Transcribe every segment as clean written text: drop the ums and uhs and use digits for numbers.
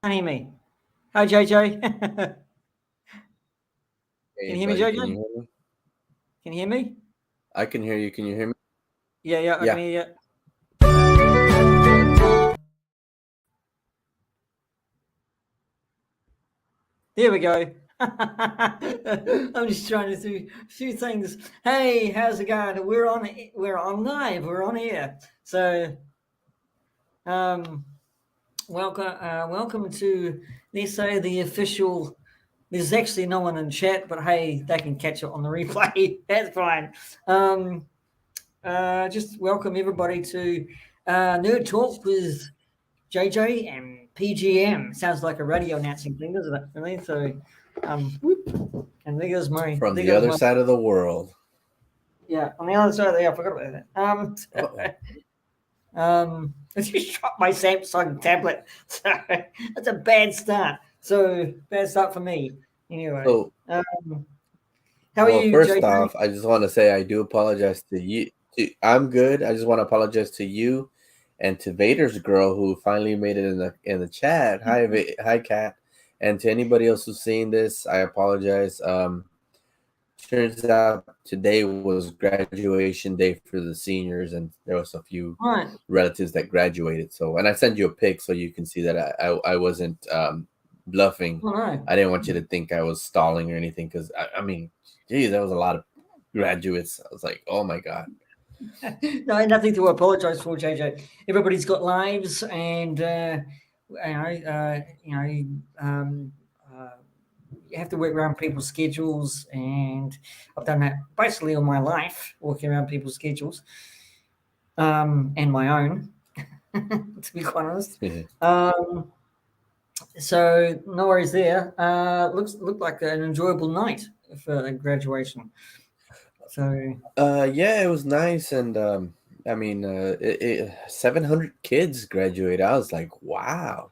Can't hear me. Hi, JJ. Can Hey, you hear me, buddy, can you JJ? hear me? Can you hear me? I can hear you. Can you hear me? Yeah, I can Yeah. hear you. There we go. I'm just trying to do a few things. Hey, how's it going? We're on. We're on live. We're on air. So, um, welcome to, let's say, the official. There's actually no one in chat, but hey, they can catch it on the replay. That's fine. Um, just welcome everybody to Nerd Talk with JJ and P.G.M. Sounds like a radio announcing thing, doesn't it? Really? So, whoop, and From there the goes other my, side of the world. yeah, on the other side. I forgot about Uh-oh. that. I just dropped my Samsung tablet. So that's a bad start. So bad start for me. Anyway, So, how are well, you, first JJ? off, I just want to say I do apologize to you. I'm good. I just want to apologize to you and to Vader's girl who finally made it in the chat. Hi, hi, Kat, and to anybody else who's seeing this, I apologize. Turns out today was graduation day for the seniors, and there was a few Right. relatives that graduated. So, and I sent you a pic so you can see that I wasn't bluffing. Oh no. I didn't want you to think I was stalling or anything because I mean, geez, that was a lot of graduates. I was like, oh my god. No, nothing to apologise for, JJ. Everybody's got lives, and um, uh, you have to work around people's schedules, and I've done that basically all my life, working around people's schedules, and my own, to be quite honest. Um, so no worries there. Looked like an enjoyable night for graduation. So Yeah, it was nice, and I mean, 700 kids graduated. I was like, wow.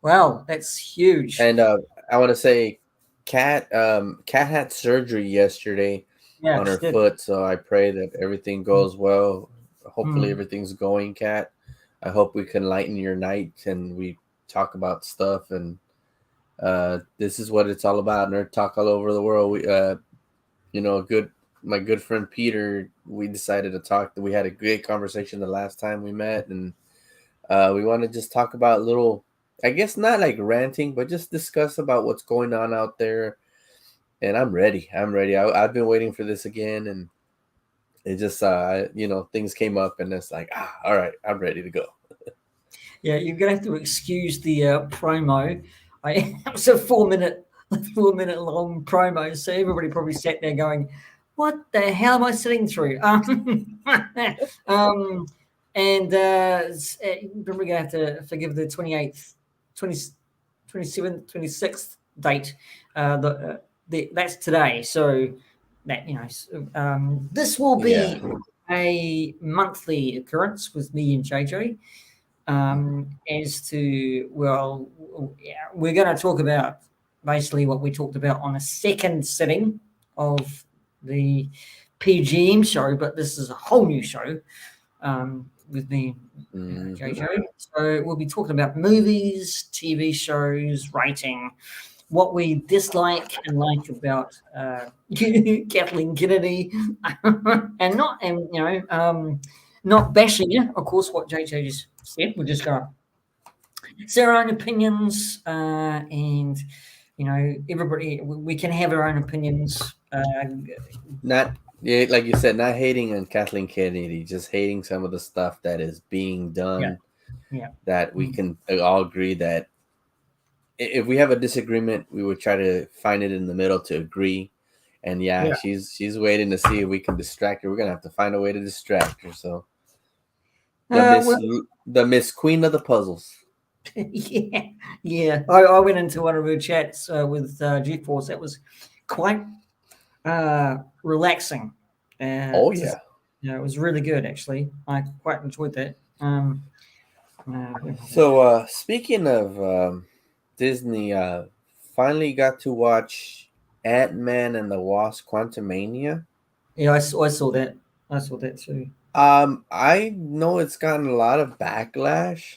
wow, that's huge. And I want to say, Kat had surgery yesterday Yeah, on she her did. foot, so I pray that everything goes well. Hopefully, Mm. everything's going, Kat. I hope we can lighten your night and we talk about stuff. And this is what it's all about. Nerd talk all over the world. We, good. My good friend Peter. We decided to talk. We had a great conversation the last time we met, and we want to just talk about little, I guess not like ranting, but just discuss about what's going on out there. And I'm ready. I'm ready. I've been waiting for this again, and it just, things came up, and it's like, all right, I'm ready to go. Yeah, you're gonna have to excuse the promo. It was a 4 minute, 4 minute long promo, so everybody probably sat there going, "What the hell am I sitting through?" Um, and we're gonna have to forgive the 28th, 20, 27th, 26th date. That's today, so that this will Yeah. be a monthly occurrence with me and JJ, as to, well, yeah, we're going to talk about basically what we talked about on a second sitting of the P.G.M show, but this is a whole new show, with me, Mm-hmm. JJ. So we'll be talking about movies, TV shows, rating, what we dislike and like about Kathleen Kennedy, and not bashing you. Of course, what JJ just said. We're just going to say our own opinions, and everybody, we can have our own opinions. Not, yeah, like you said, not hating on Kathleen Kennedy, just hating some of the stuff that is being Yeah, done. yeah, That we mm, can all agree that if we have a disagreement, we would try to find it in the middle to agree. And yeah, yeah. she's waiting to see if we can distract her. We're gonna have to find a way to distract her. So the Well, Miss Queen of the puzzles. yeah, yeah. I went into one of her chats with GeForce. That was quite relaxing. Oh To, yeah. it was really good actually. I quite enjoyed that. So speaking of Disney, finally got to watch Ant-Man and the Wasp: Quantumania. Yeah, I saw that. I saw that too. I know it's gotten a lot of backlash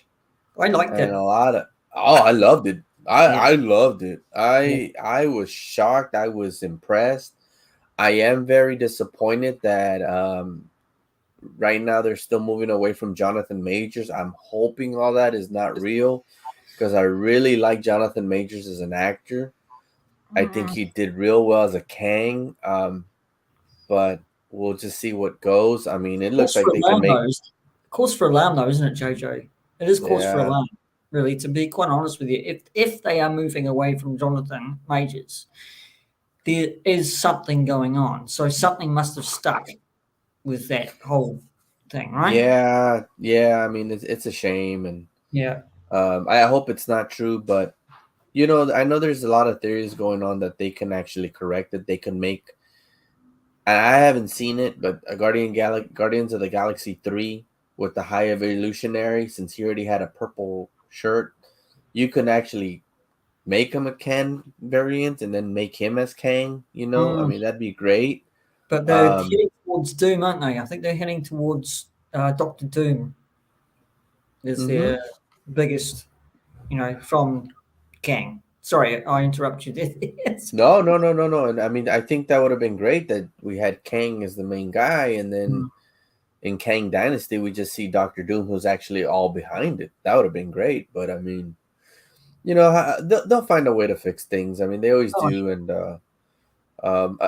I liked and it. a lot of Oh, I loved it. I Yeah. I loved it. Yeah. I was shocked. I was impressed. I am very disappointed that right now they're still moving away from Jonathan Majors. I'm hoping all that is not real because I really like Jonathan Majors as an actor. I think Mm, he did real well as a Kang. But we'll just see what goes. I mean, it looks course like for they can alarm make. though. Course for alarm though, isn't it, Jojo? It is cause for Yeah, alarm, really. To be quite honest with you, if they are moving away from Jonathan Majors, there is something going on. So something must have stuck with that whole thing, right? yeah, yeah. I mean, it's a shame, and Yeah. I hope it's not true. But you know, I know there's a lot of theories going on that they can actually correct it. They can make. And I haven't seen it, but a Guardians of the Galaxy 3 with the High Evolutionary, since he already had a purple shirt, you can actually make him a Ken variant and then make him as Kang. You know, I Mm, mean that'd be great. but they're Um, heading towards Doom, aren't they? I think they're heading towards Doctor Doom is mhm. their biggest, from Kang. Sorry, I interrupt you there. Yes. No, no, no, no, no. And I mean, I think that would have been great that we had Kang as the main guy, and then Mm. in Kang Dynasty, we just see Doctor Doom, who's actually all behind it. That would have been great. But I mean, you know, they'll find a way to fix things. I mean, they always Oh, do. And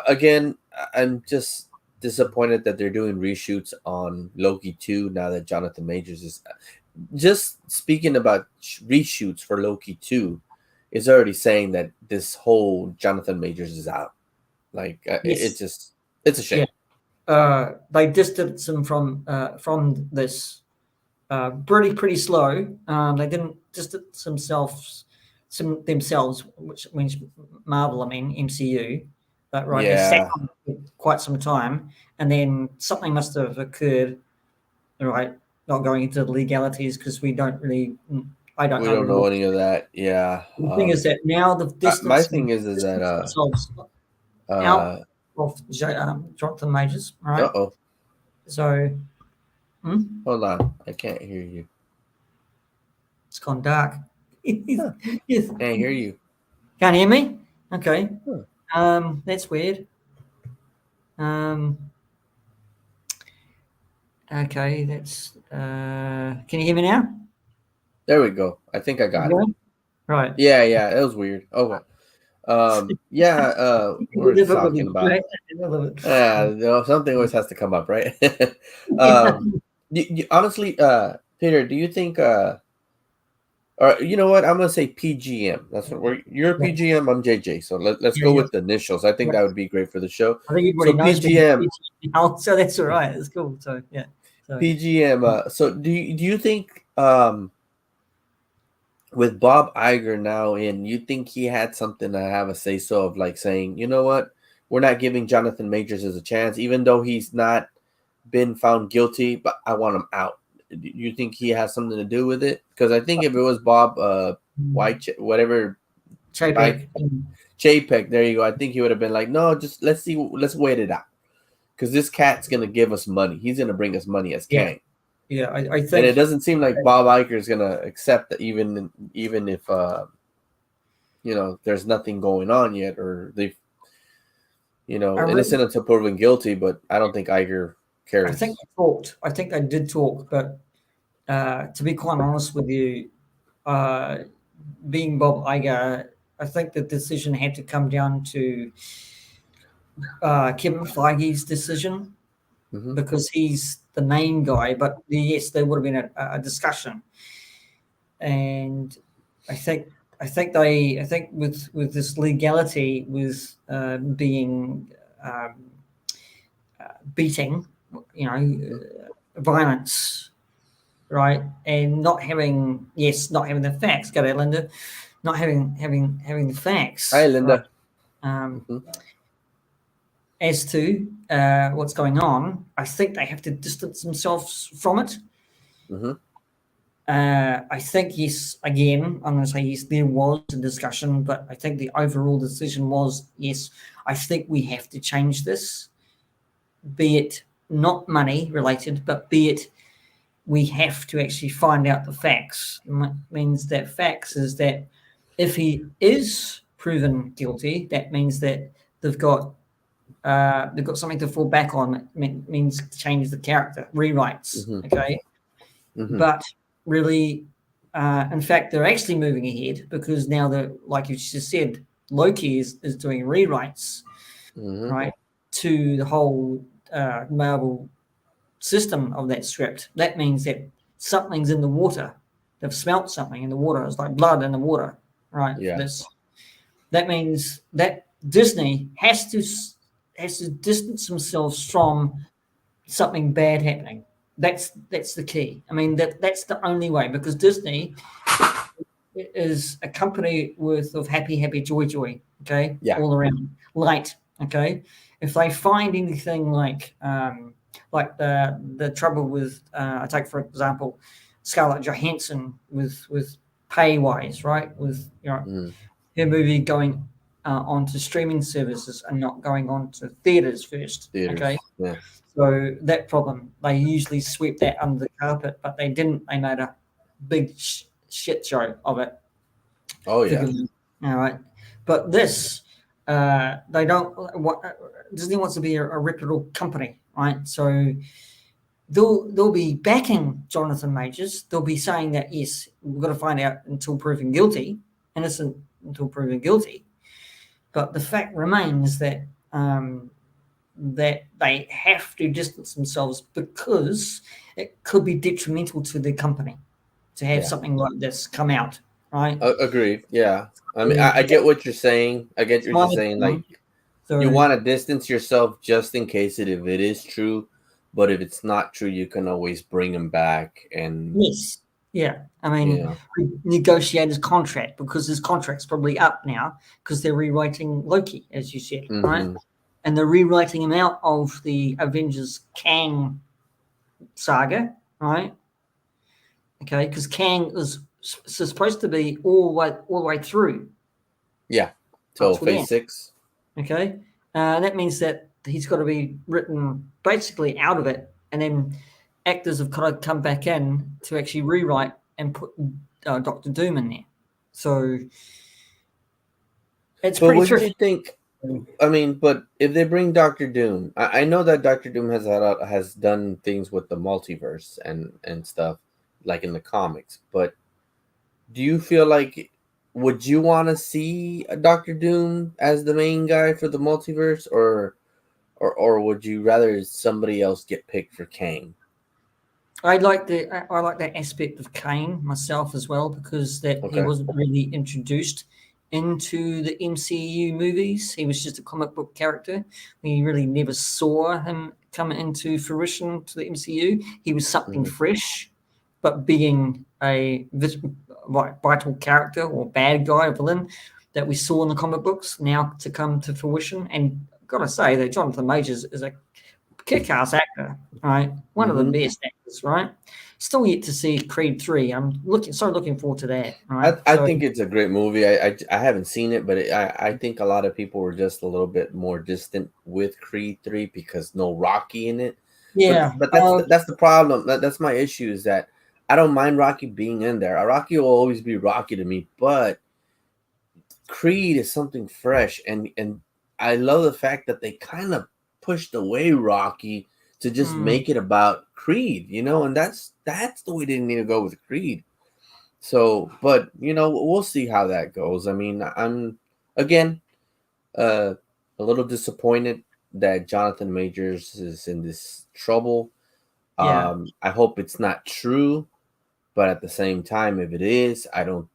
again, I'm just disappointed that they're doing reshoots on Loki 2 now that Jonathan Majors is. Just speaking about reshoots for Loki 2 is already saying that this whole Jonathan Majors is out. Like it yes. just it's a Yeah. shame. They distanced them from this pretty slow. They didn't distance themselves, which means Marvel. I mean MCU. But right, they sat Yeah, on it for quite some time, and then something must have occurred. Right, not going into the legalities because we don't really. I don't we know don't really know what. any of that. Yeah. The thing is that now they've My thing is that distanced themselves out uh of Jonathan Majors. All right, oh, so hold on, I can't hear you. it's gone dark. Huh, Yes. can't hear you. Can't hear me? Okay. Huh. That's weird. Um, okay, that's can you hear me now? There we go. I think I got it. Yeah. Right. Yeah, yeah, it was weird. Okay. Yeah, we We were live just it with talking it, about. right? We live it. You know, something always has to come up, right? Yeah. um, honestly, Peter, do you think, or you know what? I'm gonna say PGM. That's what you're Yeah. PGM. I'm JJ. So let's Yeah, go yeah, with the initials. I think yeah. that would be great for the show. I think So everybody knows me PGM, now, so that's all right. It's cool. So yeah. So PGM. So do you think with Bob Iger now in, you think he had something to have a say so of like saying, you know what, we're not giving Jonathan Majors as a chance, even though he's not been found guilty, but I want him out. Do you think he has something to do with it? Because I think if it was Bob White, whatever, by Chapek. JPEG, there you go. I think he would have been like, no, just let's wait it out. Because this cat's gonna give us money. He's gonna bring us money as Yeah, Kang. yeah. I And it think doesn't seem like Bob Iger is gonna accept that, even if you know there's nothing going on yet, or they, you I know, really, innocent until proven guilty. But I don't think Iger I think cares. they talked. I think they did talk, but to be quite honest with you, uh, being Bob Iger, I think the decision had to come down to Kevin Feige's decision Hmm. because he's the main guy. But yes, there would have been a discussion, and I think I think with this legality with being um, beating, violence, right, and not having the facts. Go ahead, Linda. Not having the Hi, facts, right? Linda. Um, Hmm. as to what's going on, I think they have to distance themselves from it. Hmm. I think yes. Again, I'm going to say yes. There was a discussion, but I think the overall decision was yes. I think we have to change this, be it not money related, but be it we have to actually find out the facts. Means that facts is that if he is proven guilty, that means that they've got something to fall back on. It means change the character, rewrites. Mm-hmm. Okay, Mm-hmm. but really, in fact, they're actually moving ahead because now they're, like you just said, Loki is doing rewrites, Mm-hmm. right, to the whole Marvel system of that script. That means that something's in the water. They've smelt something in the water. It's like blood in the water, right? For Yeah. this, that means that Disney has to distance themselves from something bad happening. That's the key. I mean that's the only way, because Disney is a company worth of happy joy, okay, Yeah. all around light, okay. If they find anything like the trouble with I take for example Scarlett Johansson with pay wise, right, with Mm. her movie going onto streaming services and not going on to theaters first, okay. Theaters. Yeah. So that problem, they usually sweep that under the carpet, but they didn't. They made a big shit show of it. Oh yeah. Forgive me. All right, but this, they don't. What Disney wants to be a reputable company, right? So they'll be backing Jonathan Majors. They'll be saying that yes, we've got to find out until proven guilty, innocent until proven guilty. But the fact remains that they have to distance themselves because it could be detrimental to their company to have Yeah. something like this come out, right? Agreed. Yeah. I mean, I That's get what you're saying. I get what my you're saying. Like, opinion. you So want to distance yourself just in case if it is true, but if it's not true, you can always bring him back and yes, yeah. I you mean, know. negotiate his contract because his contract's probably up now because they're rewriting Loki, as you said, right? Mm-hmm. And they're rewriting him out of the Avengers Kang saga, right? Okay, because Kang is supposed to be all the way through Yeah. up So to then. phase 6. Okay, that means that he's got to be written basically out of it, and then actors have got to come back in to actually rewrite and put Doctor Doom in there. So it's But pretty wouldn't tricky. you think? I mean, but if they bring Doctor Doom, I know that Doctor Doom has done things with the multiverse and stuff, like in the comics. But do you feel like would you want to see a Doctor Doom as the main guy for the multiverse, or would you rather somebody else get picked for Kang? I like that aspect of Kane myself as well because that he Okay. wasn't really introduced into the MCU movies. He was just a comic book character. We really never saw him come into fruition to the MCU. He was something Hmm. fresh, but being a vital character or bad guy or villain that we saw in the comic books now to come to fruition. And I've got to say that Jonathan Majors is a kick-ass actor, right? One of the Hmm. best actors, right? Still yet to see Creed 3. I'm looking forward to that, right? I So think it's a great movie. I haven't seen it, but I think a lot of people were just a little bit more distant with Creed 3 because no Rocky in it. But yeah, that's the problem. That's my issue is that I don't mind Rocky being in there. Rocky will always be Rocky to me, but Creed is something fresh, and I love the fact that they kind of pushed away Rocky to just mm, make it about Creed, and that's the way they need to go with Creed. So, but we'll see how that goes. I mean, I'm again uh, a little disappointed that Jonathan Majors is in this trouble. yeah, I hope it's not true, but at the same time, if it is, I don't.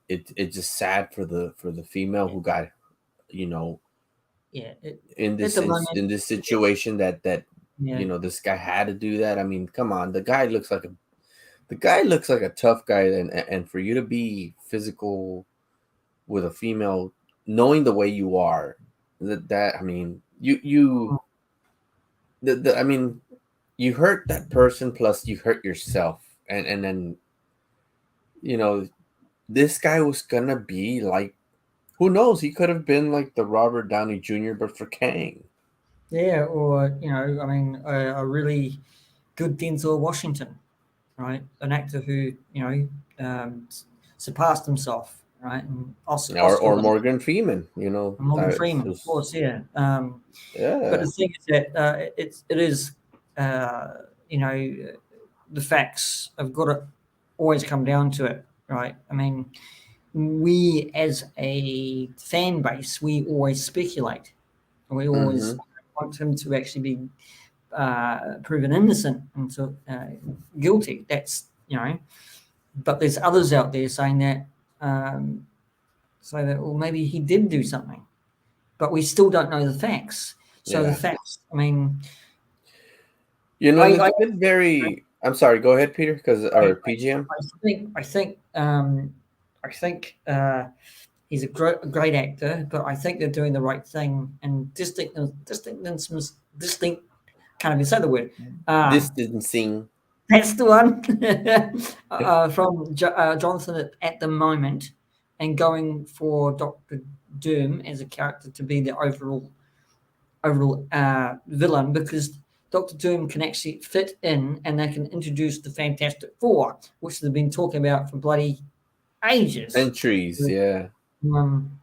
It's just sad for the female who got you know yeah. in At the moment, this situation that yeah, this guy had to do that. I mean, come on, the guy looks like a tough guy, and for you to be physical with a female, knowing the way you are, that I mean, I mean, you hurt that person plus you hurt yourself, and then you know this guy was gonna be like, who knows, he could have been like the Robert Downey Jr. but for Kang. yeah. Or I mean, a really good Denzel Washington, right? An actor who surpassed himself, right? And Oscar or winner. Morgan Freeman, Morgan that's Freeman, of just course, yeah. But yeah. the thing is that it is, uh, you know, the facts have got to always come down to it, right? I mean, we as a fan base, we always speculate. We always Mm-hmm. want him to actually be proven innocent and so guilty. That's but there's others out there saying that um, well maybe he did do something, but we still don't know the facts. So the Yeah. facts, I mean, And I it's been very. I'm sorry. Go ahead, Peter, because I, or PGM. I think he's a great actor, but I think they're doing the right thing and distinct. Can't even say the word. Distancing. That's the one from Jonathan at the moment, and going for Doctor Doom as a character to be the overall villain because Doctor Doom can actually fit in, and they can introduce the Fantastic Four, which they've been talking about for bloody ages. Centuries. Yeah. Um,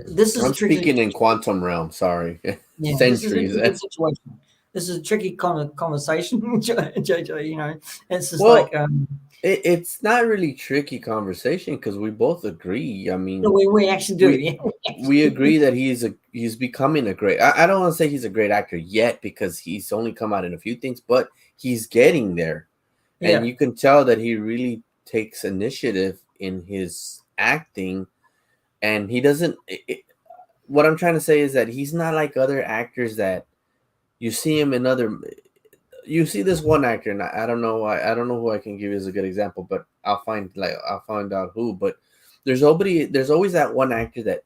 this is a I'm tricky, speaking in quantum realm. Sorry. yeah. This is a Centuries. tricky situation. This is a tricky kind of conversation, JJ. It's just like Well, it's not really tricky conversation because we both agree. I no, mean, we actually do. we Yeah, we we actually do. agree that he's becoming a great. I don't want to say he's a great actor yet because he's only come out in a few things, but he's getting there, and Yeah. you can tell that he really takes initiative in his acting, and he doesn't. What I'm trying to say is that he's not like other actors that you see him in other. You see this one actor, and I don't know why. I don't know who I can give you as a good example, but I'll find out who. But there's always that one actor that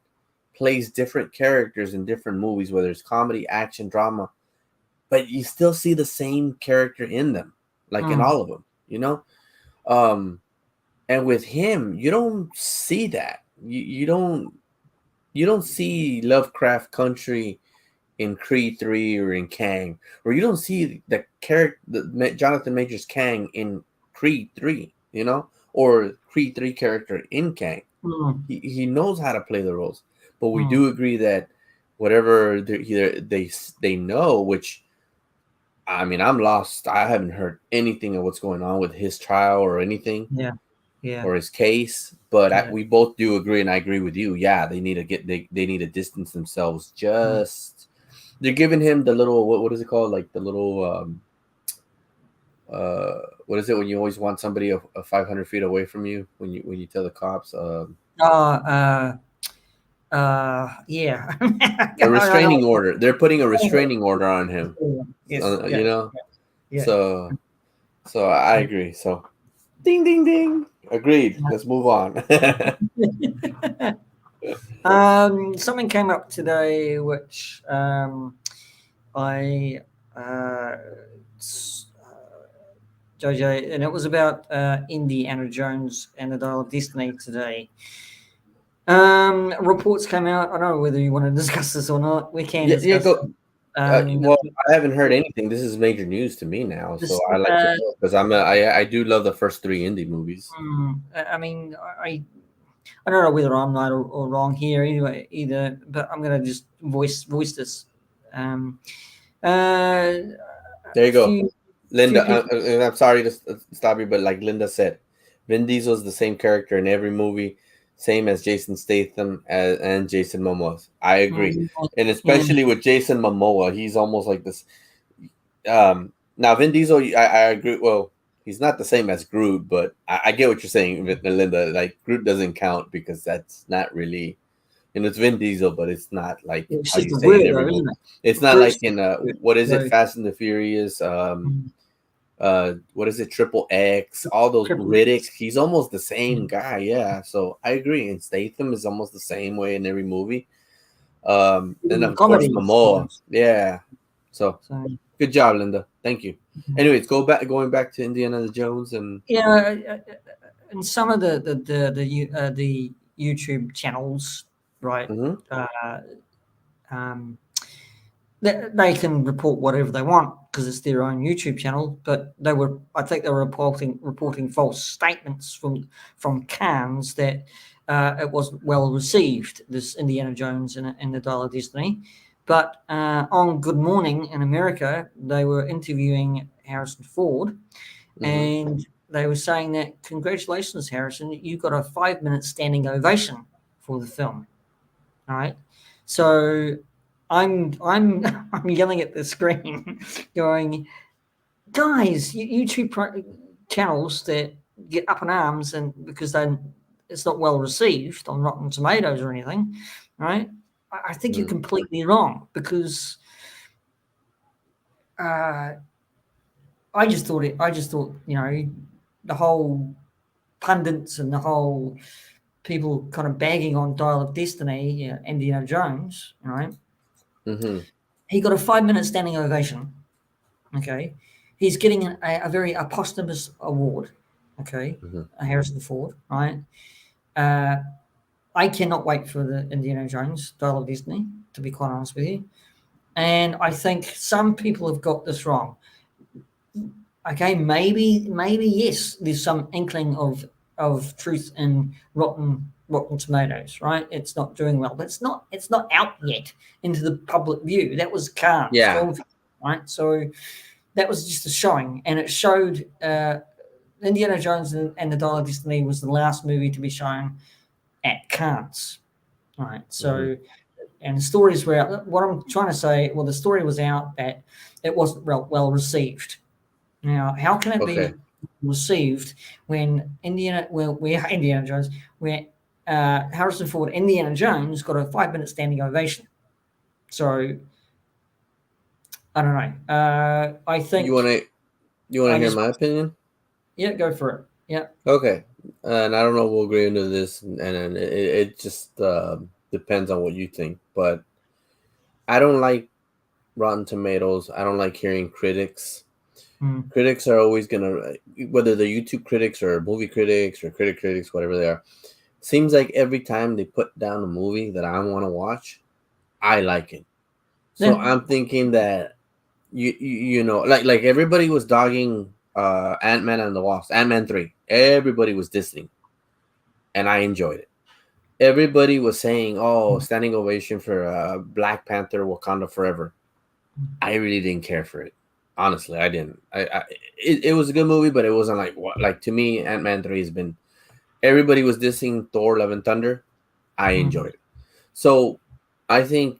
plays different characters in different movies, whether it's comedy, action, drama, but you still see the same character in them, like in Mm, all of them, you know. Um, and with him, you don't see that. You don't see Lovecraft Country in Creed 3 or in Kang, or you don't see the character, Jonathan Majors Kang in Creed 3, or Creed 3 character in Kang. mm, He knows how to play the roles, but we mm. do agree that whatever they know, which I mean, I'm lost. I haven't heard anything of what's going on with his trial or anything Yeah, yeah, or his case, but yeah. we both do agree, and I agree with you. Yeah, they need to distance themselves. Mm. Just they're giving him the little what is it called, like the little what is it when you always want somebody a 500 feet away from you when you tell the cops Oh, yeah. a I know. restraining order. They're putting a restraining order on him. Yes, You yeah, know, yeah. so I agree. So ding ding ding. Agreed. Let's move on. Yeah. Something came up today which I s- JJ, and it was about Indiana Jones and the Dial of Destiny today. Reports came out. I don't know whether you want to discuss this or not. We can Yeah, yeah. discuss Go. it. Um, Well, I haven't heard anything. This is major news to me now, so this, I like to know because I do love the first three indie movies. I mean, I don't know whether I'm right or wrong here anyway either, but I'm gonna just voice this. Um, uh, There you a go, few Linda. people. And I'm sorry to stop you, but like Linda said, Vin Diesel's the same character in every movie, same as Jason Statham and Jason Momoa. I agree, and Yeah, especially with Jason Momoa, he's almost like this. Now Vin Diesel, I agree. Well, he's not the same as Groot, but I get what you're saying, Linda. Like Groot doesn't count because that's not really, it's Vin Diesel, but it's not like it's how just you a say in word every though, movie. isn't it? It's not like Group's just in a word. what is it, So, Fast and the Furious, mm, what is it, Triple X, all those triple Riddick. X. He's almost the same Yeah. guy, yeah. So I agree. And Statham is almost the same way in every movie. And Even of course comedies Momoa, sometimes. yeah. So So good job, Linda. Thank you. mhm. Anyways, going back to Indiana Jones and Yeah, and some of the YouTube channels, right? mhm. Uh, um, they can report whatever they want because it's their own YouTube channel. But I think they were reporting false statements from Cannes that it wasn't well received. This Indiana Jones and the Dial of Destiny. But on Good Morning in America, they were interviewing Harrison Ford, Mm-hmm. and they were saying that congratulations, Harrison, you got a 5 minute standing ovation for the film. All right, so I'm I'm yelling at the screen, going, guys, YouTube channels that get up in arms and because it's not well received on Rotten Tomatoes or anything, right? I think you're Mm-hmm. completely wrong because uh, I just thought the whole pundits and the whole people kind of bagging on Dial of Destiny, Indiana Jones, right? Mm-hmm. He got a 5 minute standing ovation. Okay, he's getting a very posthumous award. Okay, Mm-hmm. Harrison Ford, right? Uh, I cannot wait for the Indiana Jones Dial of Destiny, to be quite honest with you. And I think some people have got this wrong. Okay, maybe yes, there's some inkling of truth in Rotten Tomatoes, right? It's not doing well, but it's not out yet into the public view. That was Cannes Yeah. Film Festival, right? So that was just a showing, and it showed Indiana Jones and the Dial of Destiny was the last movie to be shown at Cannes, right? Mm-hmm. So, and the stories were out. What I'm trying to say, well, the story was out that it wasn't well received. Now, how can it Okay. be received when where Indiana Jones, where Harrison Ford, Indiana Jones got a 5 minute standing ovation? So I don't know. I You want think to you want to I hear just my opinion? yeah, go for it. Yeah. Okay. And I don't know if we'll agree into this, and it just depends on what you think. But I don't like Rotten Tomatoes. I don't like hearing critics. Mm, Critics are always gonna, whether they're YouTube critics or movie critics or critics, whatever they are. Seems like every time they put down a movie that I want to watch, I like it. So yeah. I'm thinking that you know, like everybody was dogging Ant-Man and the Wasp, Ant-Man 3. Everybody was dissing, and I enjoyed it. Everybody was saying, "Oh, standing ovation for Black Panther, Wakanda Forever." I really didn't care for it. Honestly, I didn't. It was a good movie, but it wasn't like what, like to me. Ant-Man 3 has been. Everybody was dissing Thor: Love and Thunder. I Mm, enjoyed it. So I think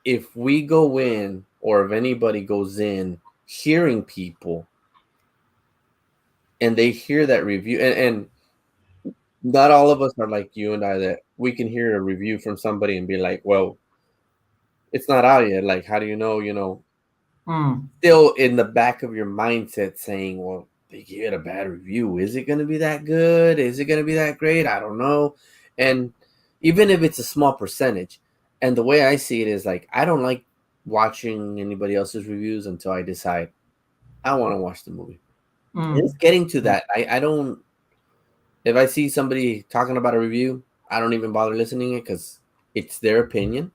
if we go in, or if anybody goes in, hearing people and they hear that review, and not all of us are like you and I, that we can hear a review from somebody and be like, well, it's not out yet. Like, how do you know? mm, Still in the back of your mindset saying, well, they give it a bad review. Is it going to be that good? Is it going to be that great? I don't know. And even if it's a small percentage, and the way I see it is like, I don't like watching anybody else's reviews until I decide I want to watch the movie. And it's mm, getting to that. I don't, if I see somebody talking about a review, I don't even bother listening it because it's their opinion.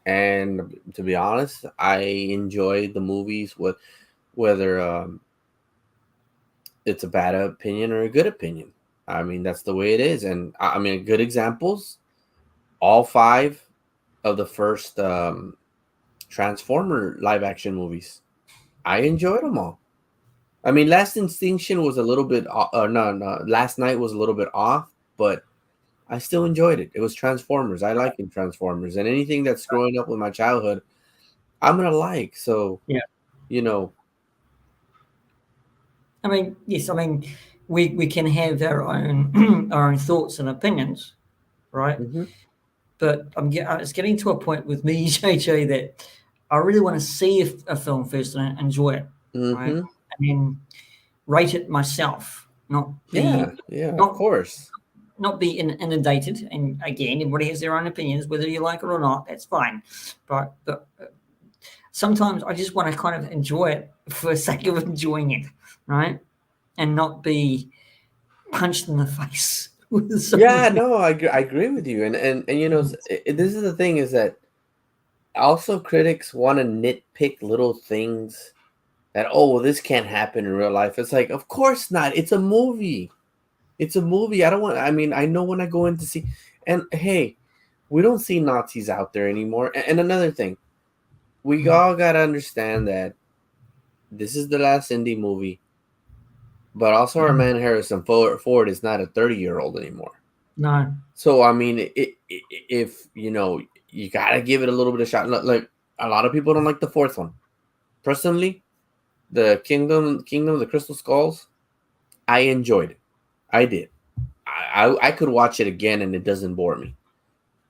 And to be honest, I enjoy the movies with whether it's a bad opinion or a good opinion. I mean, that's the way it is. And I mean, good examples, all five of the first Transformer live action movies. I enjoyed them all. I mean, Last Extinction was a little bit, no, Last Night was a little bit off, but I still enjoyed it. It was Transformers. I like in Transformers, and anything that's growing up with my childhood, I'm gonna like. So, yeah. you know, I mean, yes. I mean, we can have our own our own thoughts and opinions, right? hmm But it's getting to a point with me, JJ, that I really want to see a film first and enjoy it, right? hmm And then rate it myself, not yeah, be yeah, of not course. not be inundated. And again, everybody has their own opinions, whether you like it or not. That's fine. But sometimes I just want to kind of enjoy it for the sake of enjoying it, right? And not be punched in the face with some Yeah, of the. no, I agree with you, and this is the thing is that also critics want to nitpick little things that, oh, well, this can't happen in real life. It's like, of course not. It's a movie. It's a movie. I don't want. I mean, I know when I go in to see, and hey, we don't see Nazis out there anymore. And another thing, we all gotta understand that this is the last indie movie, but also our man Harrison Ford is not a 30-year-old anymore. No. So I mean, if you gotta give it a little bit of shot. Like a lot of people don't like the fourth one. Personally, the Kingdom of the Crystal Skulls, I enjoyed it. I did. I could watch it again and it doesn't bore me.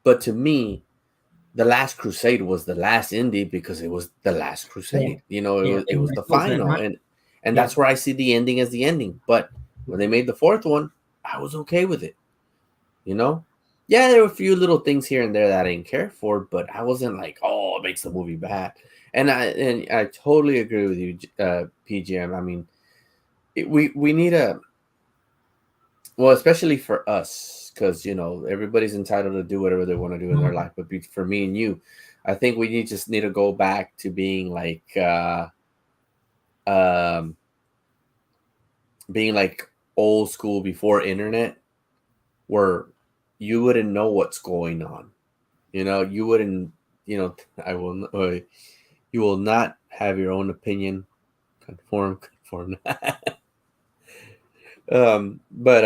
But to me, the Last Crusade was the last indie because it was the Last Yeah. Crusade. You know, Yeah. it was the It was that, final, right? and Yeah. that's where I see the ending as the ending. But when they made the fourth one, I was okay with it. You know, yeah, there were a few little things here and there that I didn't care for, but I wasn't like, oh, it makes the movie bad. And I totally agree with you, P.G.M. I mean, we need a, well, especially for us, because everybody's entitled to do whatever they want to do in their Mm. life. But for me and you, I think we just need to go back to um, being like old school before internet, where you wouldn't know what's going on. You wouldn't. I will. You will not have your own opinion. Conform. But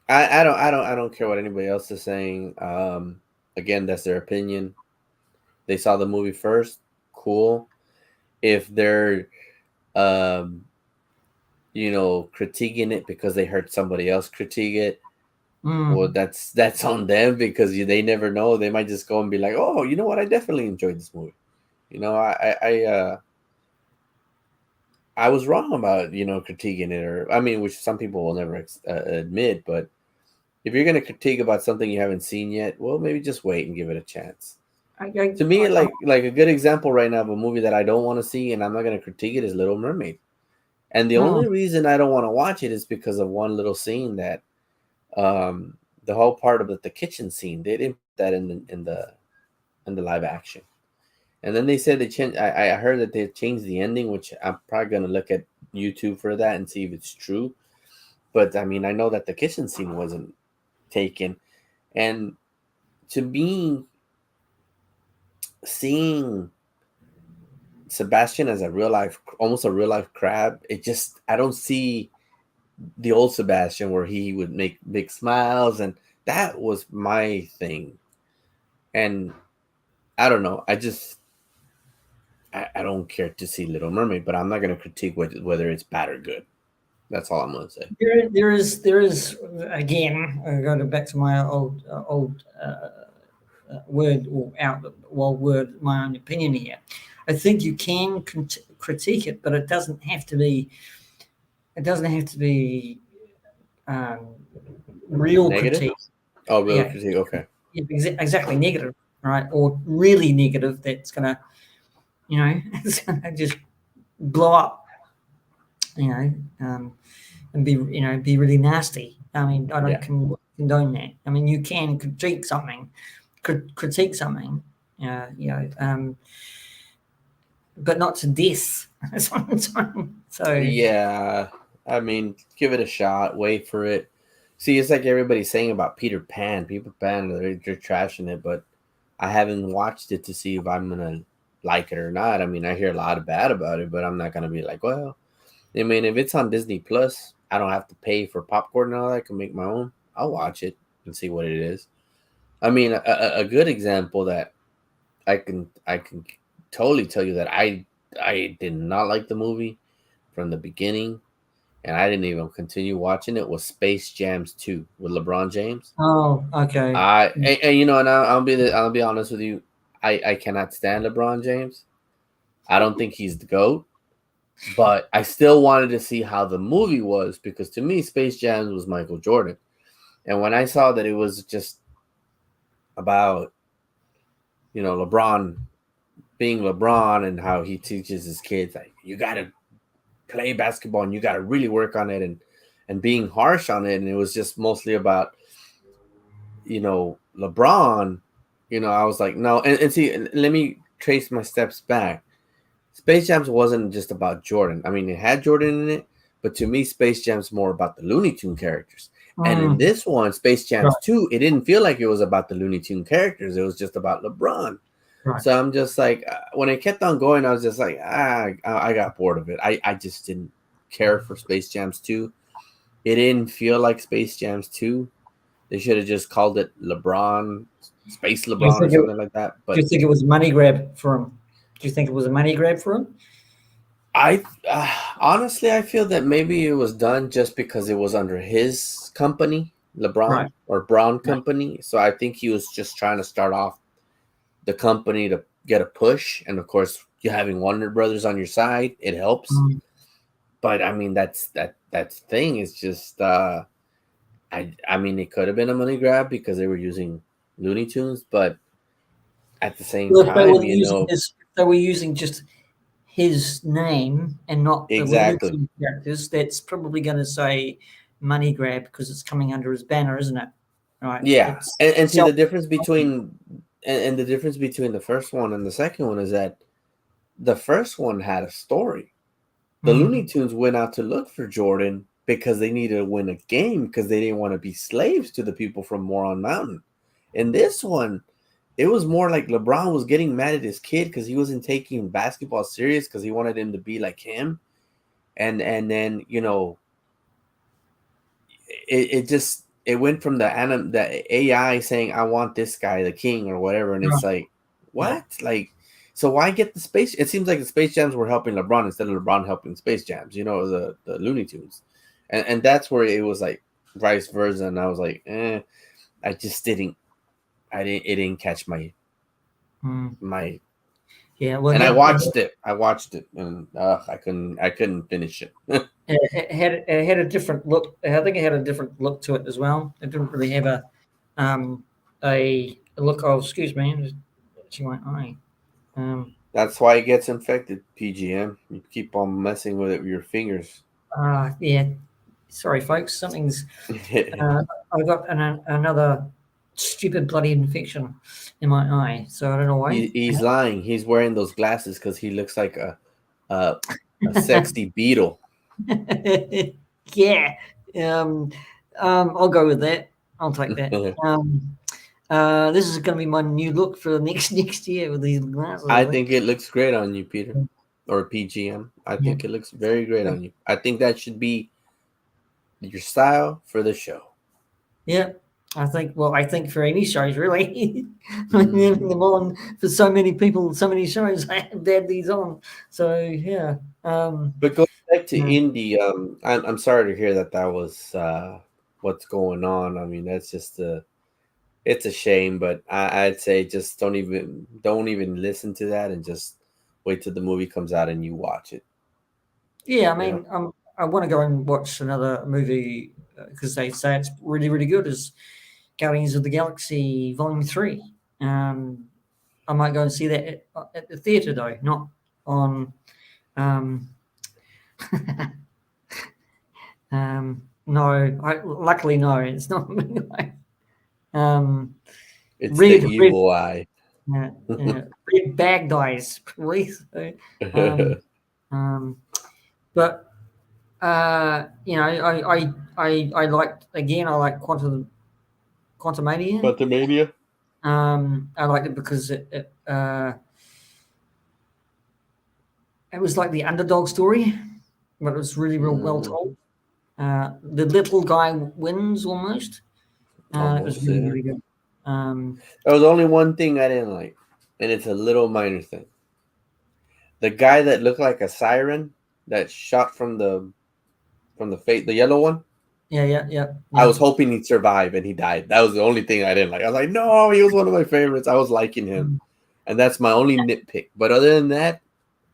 I don't care what anybody else is saying. Again, that's their opinion. They saw the movie first. Cool. If they're um critiquing it because they heard somebody else critique it, well, Mm. that's on them, because they never know. They might just go and be like, oh, you know what, I definitely enjoyed this movie. I was wrong about critiquing it, or I mean, which some people will never admit. But if you're going to critique about something you haven't seen yet, well, maybe just wait and give it a chance. I, I, To me, I, like a good example right now of a movie that I don't want to see and I'm not going to critique it is Little Mermaid. And the mm. only reason I don't want to watch it is because of one little scene that um the whole part of the kitchen scene, they didn't put that in the live action. And then they said they changed. I heard that they changed the ending, which I'm probably gonna look at YouTube for that and see if it's true. But I mean, I know that the kitchen scene wasn't taken, and to me, seeing Sebastian as a real life, almost a real life crab, I don't see the old Sebastian where he would make big smiles, and that was my thing. And I don't know, I don't care to see Little Mermaid, but I'm not gonna critique whether it's bad or good. That's all I'm gonna say. There is again. Going back to my old word or out well word my own opinion here. I think you can critique it, but it doesn't have to be. It doesn't have to be um, real Negative? critique. Oh, real Yeah, critique. Okay. yeah, exactly negative, right? Or really negative. That's gonna, it's gonna just blow up, you know, um, and be really nasty. I mean, I don't Yeah. condone that. I mean, you can critique something, but not to death. That's what I'm saying. So, Yeah. I mean, give it a shot. Wait for it. See, it's like everybody's saying about Peter Pan. Peter Pan, they're trashing it, but I haven't watched it to see if I'm gonna like it or not. I mean, I hear a lot of bad about it, but I'm not gonna be like, well, I mean, if it's on Disney Plus, I don't have to pay for popcorn and all that. I can make my own. I'll watch it and see what it is. I mean, a good example that I can totally tell you that I did not like the movie from the beginning, and I didn't even continue watching it, was Space Jams 2 with LeBron James. oh, okay. And I'll be honest with you, I cannot stand LeBron James. I don't think he's the GOAT, but I still wanted to see how the movie was, because to me Space Jams was Michael Jordan. And when I saw that it was just about LeBron being LeBron and how he teaches his kids, like, you got to play basketball and you got to really work on it, and being harsh on it, and it was just mostly about LeBron, I was like, no. And see, let me trace my steps back. Space Jams wasn't just about Jordan. I mean, it had Jordan in it, but to me, Space Jam's more about the Looney Tune characters. And in Mm, this one, Space Jams right, 2, it didn't feel like it was about the Looney Tune characters. It was just about LeBron. right. So I'm just like, when it kept on going, I was just like, I got bored of it. I just didn't care for Space Jams 2. It didn't feel like Space Jams 2. They should have just called it LeBron, Space Do you LeBron or think it? something like that. Do But you think it was a money grab for him? Do you think it was a money grab for him? I honestly, I feel that maybe it was done just because it was under his company, Right. LeBron or Brown Right. Company. So I think he was just trying to start off the company to get a push, and of course, you having Warner Brothers on your side, it helps. Mm, But I mean, that thing is just. I mean, it could have been a money grab because they were using Looney Tunes, but at the same well, if they time, were using his, if they were using just his name and not the Looney exactly. Tunes characters, that's probably going to say money grab because it's coming under his banner, isn't it? Right. Yeah, It's and see self. the difference between and the difference between the first one and the second one is that the first one had a story. The Looney Mm, Tunes went out to look for Jordan because they needed to win a game because they didn't want to be slaves to the people from Moron Mountain. In this one, it was more like LeBron was getting mad at his kid because he wasn't taking basketball serious because he wanted him to be like him, and then it just it went from the AI saying I want this guy the king or whatever, and it's right. like Yeah. what so why get the space? It seems like the Space Jams were helping LeBron instead of LeBron helping Space Jams. The Looney Tunes, and that's where it was like vice versa. And I was like, I just didn't. I didn't. It didn't catch Mm, my. yeah. Well, And I watched it. I watched it, and I couldn't. I couldn't finish it. it had a different look. I think it had a different look to it as well. It didn't really have um a look. Oh, excuse me, I'm just itching my eye. Um, That's why it gets infected. P.G.M. You keep on messing with it with your fingers. yeah. Sorry, folks. Uh, I got another stupid bloody infection in my eye, so I don't know why. He's lying. He's wearing those glasses because he looks like a a sexy beetle. Yeah. Um, I'll go with that. I'll take that. This is going to be my new look for next year with these glasses. I I think. think it looks great on you, Peter, or P.G.M. I Yeah. think it looks very great on you. I think that should be your style for the show. Yeah. I think for any shows, really. I mean, Mm. having them on for so many people, so many shows, I have had these on. So, yeah. But going back to Yeah. Indy, I'm sorry to hear that that was what's going on. I mean, that's just it's a shame, but I'd say just don't even listen to that and just wait till the movie comes out and you watch it. Yeah, I You know, mean, I want to go and watch another movie because they say it's really, really good. Is Guardians of the Galaxy Volume 3. Um, I might go and see that at the theatre, though, not on. Um, no, luckily, no, it's not. um, it's the red, red, evil eye. uh, red bag guys, please. So, um, um, but I liked again. I like Quantumania. Quantumania. I liked it because it was like the underdog story, but it was really real well Mm, told. The little guy wins almost. It was almost really there. really good. Um, There was only one thing I didn't like, and it's a little minor thing. The guy that looked like a siren that shot from the face, the yellow one. yeah, yeah, yeah, I yeah. was hoping he'd survive, and he died. That was the only thing I didn't like. I was like, no, he was one of my favorites. I was liking him, Mm, and that's my only nitpick. But other than that,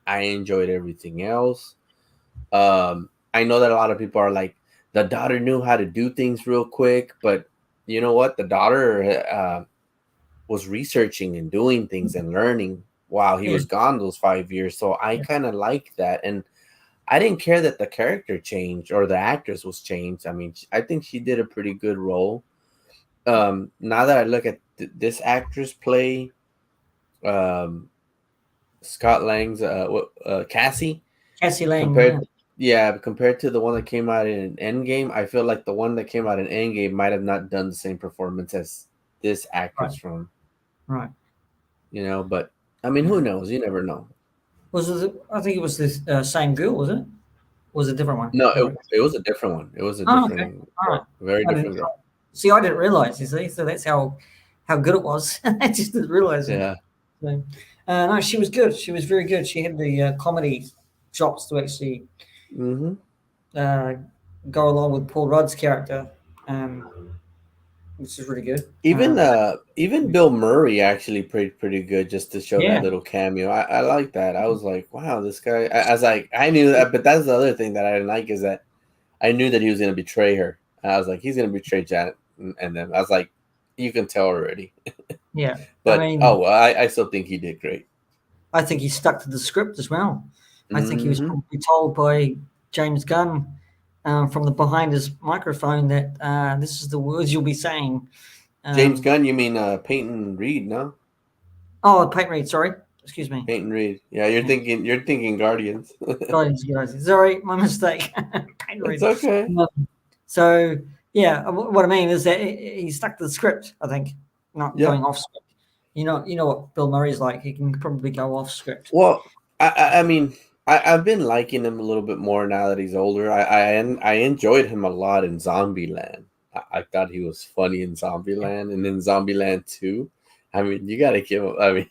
I enjoyed everything else. I know that a lot of people are like, the daughter knew how to do things real quick, but you know what? The daughter was researching and doing things and learning while he yeah, was gone those 5 years. So I yeah, kind of like that, and I didn't care that the character changed or the actress was changed. I mean, I think she did a pretty good role. Now that I look at this actress play um, Scott Lang's Cassie Cassie Lang, compared, yeah, yeah, compared to the one that came out in Endgame. I feel like the one that came out in Endgame might have not done the same performance as this actress right, from, right. but I mean, who Yeah. knows? You never know. Was it? I think it was the same girl, was it? Was it a different one? No, Different. it was a different one. It was a Oh, okay. different All right. girl, very I didn't different girl. see. I didn't realize. You see, so that's how good it was. I just didn't realize it. Yeah. So, no, she was good. She was very good. She had the comedy chops to actually Hmm. uh, go along with Paul Rudd's character, um, which is really good. Even Bill Murray actually played pretty good just to show that Yeah, little cameo. I like that. I was like, wow, this guy. I was like, I knew that, but that's the other thing that I didn't like is that I knew that he was going to betray her. And I was like, he's going to betray Janet, and then I was like, you can tell already. yeah. I But mean, oh, well, I still think he did great. I think he stuck to the script as well. I think he was Hmm. probably told by James Gunn from the behind his microphone that this is the words you'll be saying. James Um, Gunn, you mean Peyton Reed? No, oh, Peyton Reed, sorry. Excuse me. Peyton Reed. Yeah, you're Yeah. thinking Guardians. Guys. Sorry, my mistake. Peyton It's Reed. okay. Um, So, yeah, what I mean is that he stuck to the script, I think, not Yeah. going off script. You know what Bill Murray's like. He can probably go off script. Well, I mean, I've been liking him a little bit more now that he's older. I enjoyed him a lot in Zombieland. I thought he was funny in Yeah. Zombieland, and in Zombieland 2. I mean, you got to give him. I mean,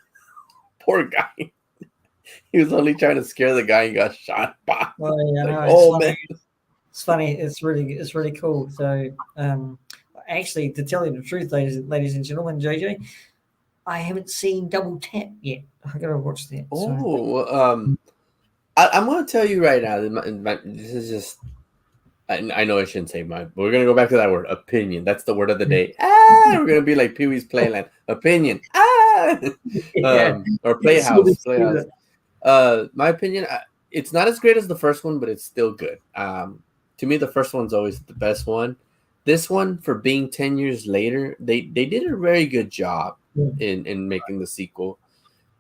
poor guy. He was only trying to scare the guy and got shot. By. Well, yeah, Like, no, it's oh funny. man. It's funny. It's really cool. So, actually, to tell you the truth, ladies and gentlemen, JJ, I haven't seen Double Tap yet. I gotta watch that. So, Oh, well, I'm going to tell you right now. This is just. I know I shouldn't say mine, but we're gonna go back to that word, opinion. That's the word of the day. We're gonna be like Pee Wee's Playland. Opinion. yeah, Or it's really Playhouse. stupid. My opinion, it's not as great as the first one, but it's still good. To me, the first one's always the best one. This one, for being 10 years later, they did a very good job Yeah. in making the sequel,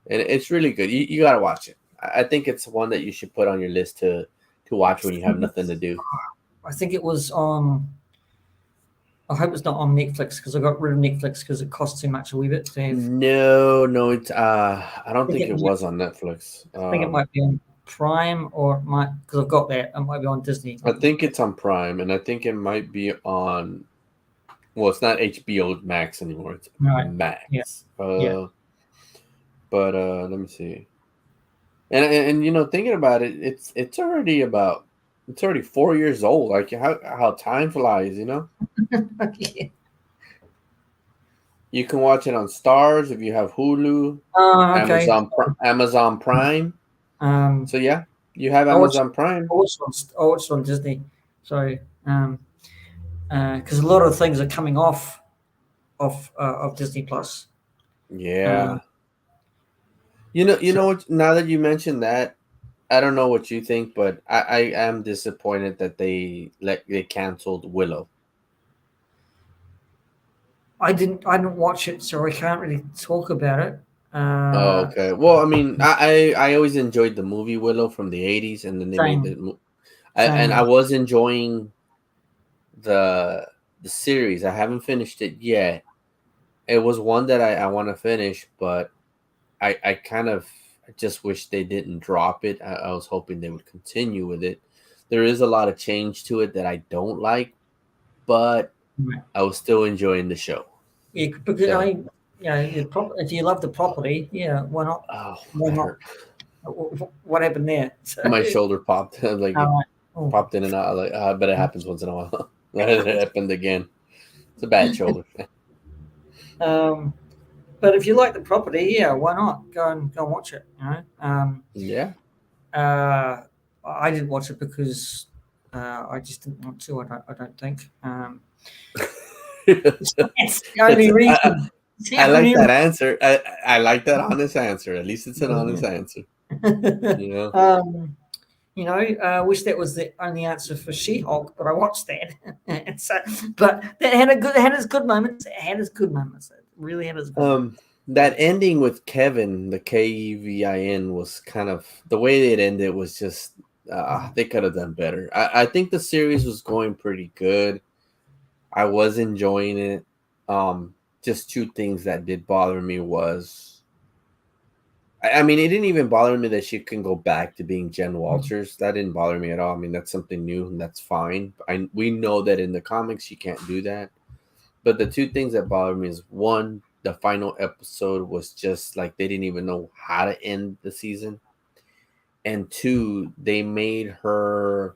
and it's really good. You gotta watch it. I think it's one that you should put on your list to watch when you have nothing to do. I think it was on. I hope it's not on Netflix because I got rid of Netflix because it costs too much a wee bit to have. No, it's I I don't think think it it might, was on Netflix. I think it might be on Prime or it might because I've got that. It might be on Disney. I think it's on Prime, and I think it might be on. Well, it's not HBO Max anymore. It's Right. Yeah. Max. Yeah. But let me see. And thinking about it, it's already 4 years old. Like how time flies. yeah. You can watch it on Stars if you have Hulu, Oh, okay. Amazon Prime. Um, So yeah, you have I watched. Amazon Prime. I watched on Disney. So, because a lot of things are coming of Disney Plus. Yeah. Um, You so know what? Now that you mentioned that, I don't know what you think, but I am disappointed that they canceled Willow. I didn't watch it, so I can't really talk about it. Oh, Uh, okay. Well, I mean, I always enjoyed the movie Willow from the '80s, and then they made same, and same. I was enjoying the the series. I haven't finished it yet. It was one that I want to finish, but I kind of just wish they didn't drop it. I was hoping they would continue with it. There is a lot of change to it that I don't like, but Right. I was still enjoying the show. Yeah, because I So, mean, if you love the property, yeah, why not? oh, Why that not? hurt. What happened there? So, My shoulder popped. Like it all right. Oh. popped in and out. Like, but it happens once in a while. It happened again. It's a bad shoulder. Um, but if you like the property, yeah, why not go and watch it? Yeah. Uh, I didn't watch it because I just didn't want to. I don't think. It's the only reason. It's the I like only that answer. I like that honest answer. At least it's an honest reason. answer. You know. Wish that was the only answer for She-Hulk, but I watched that. And so, but that had its good moments. It had its good moments. really had its good. Um, that ending with Kevin, the Kevin, was kind of the way it ended was just Mm. they could have done better. I think the series was going pretty good. I was enjoying it. Just two things that did bother me was, I mean, it didn't even bother me that she can go back to being Jen Mm. Walters. That didn't bother me at all. I mean, that's something new and that's fine. We know that in the comics she can't do that. But the two things that bothered me is one, the final episode was just like they didn't even know how to end the season, and two, they made her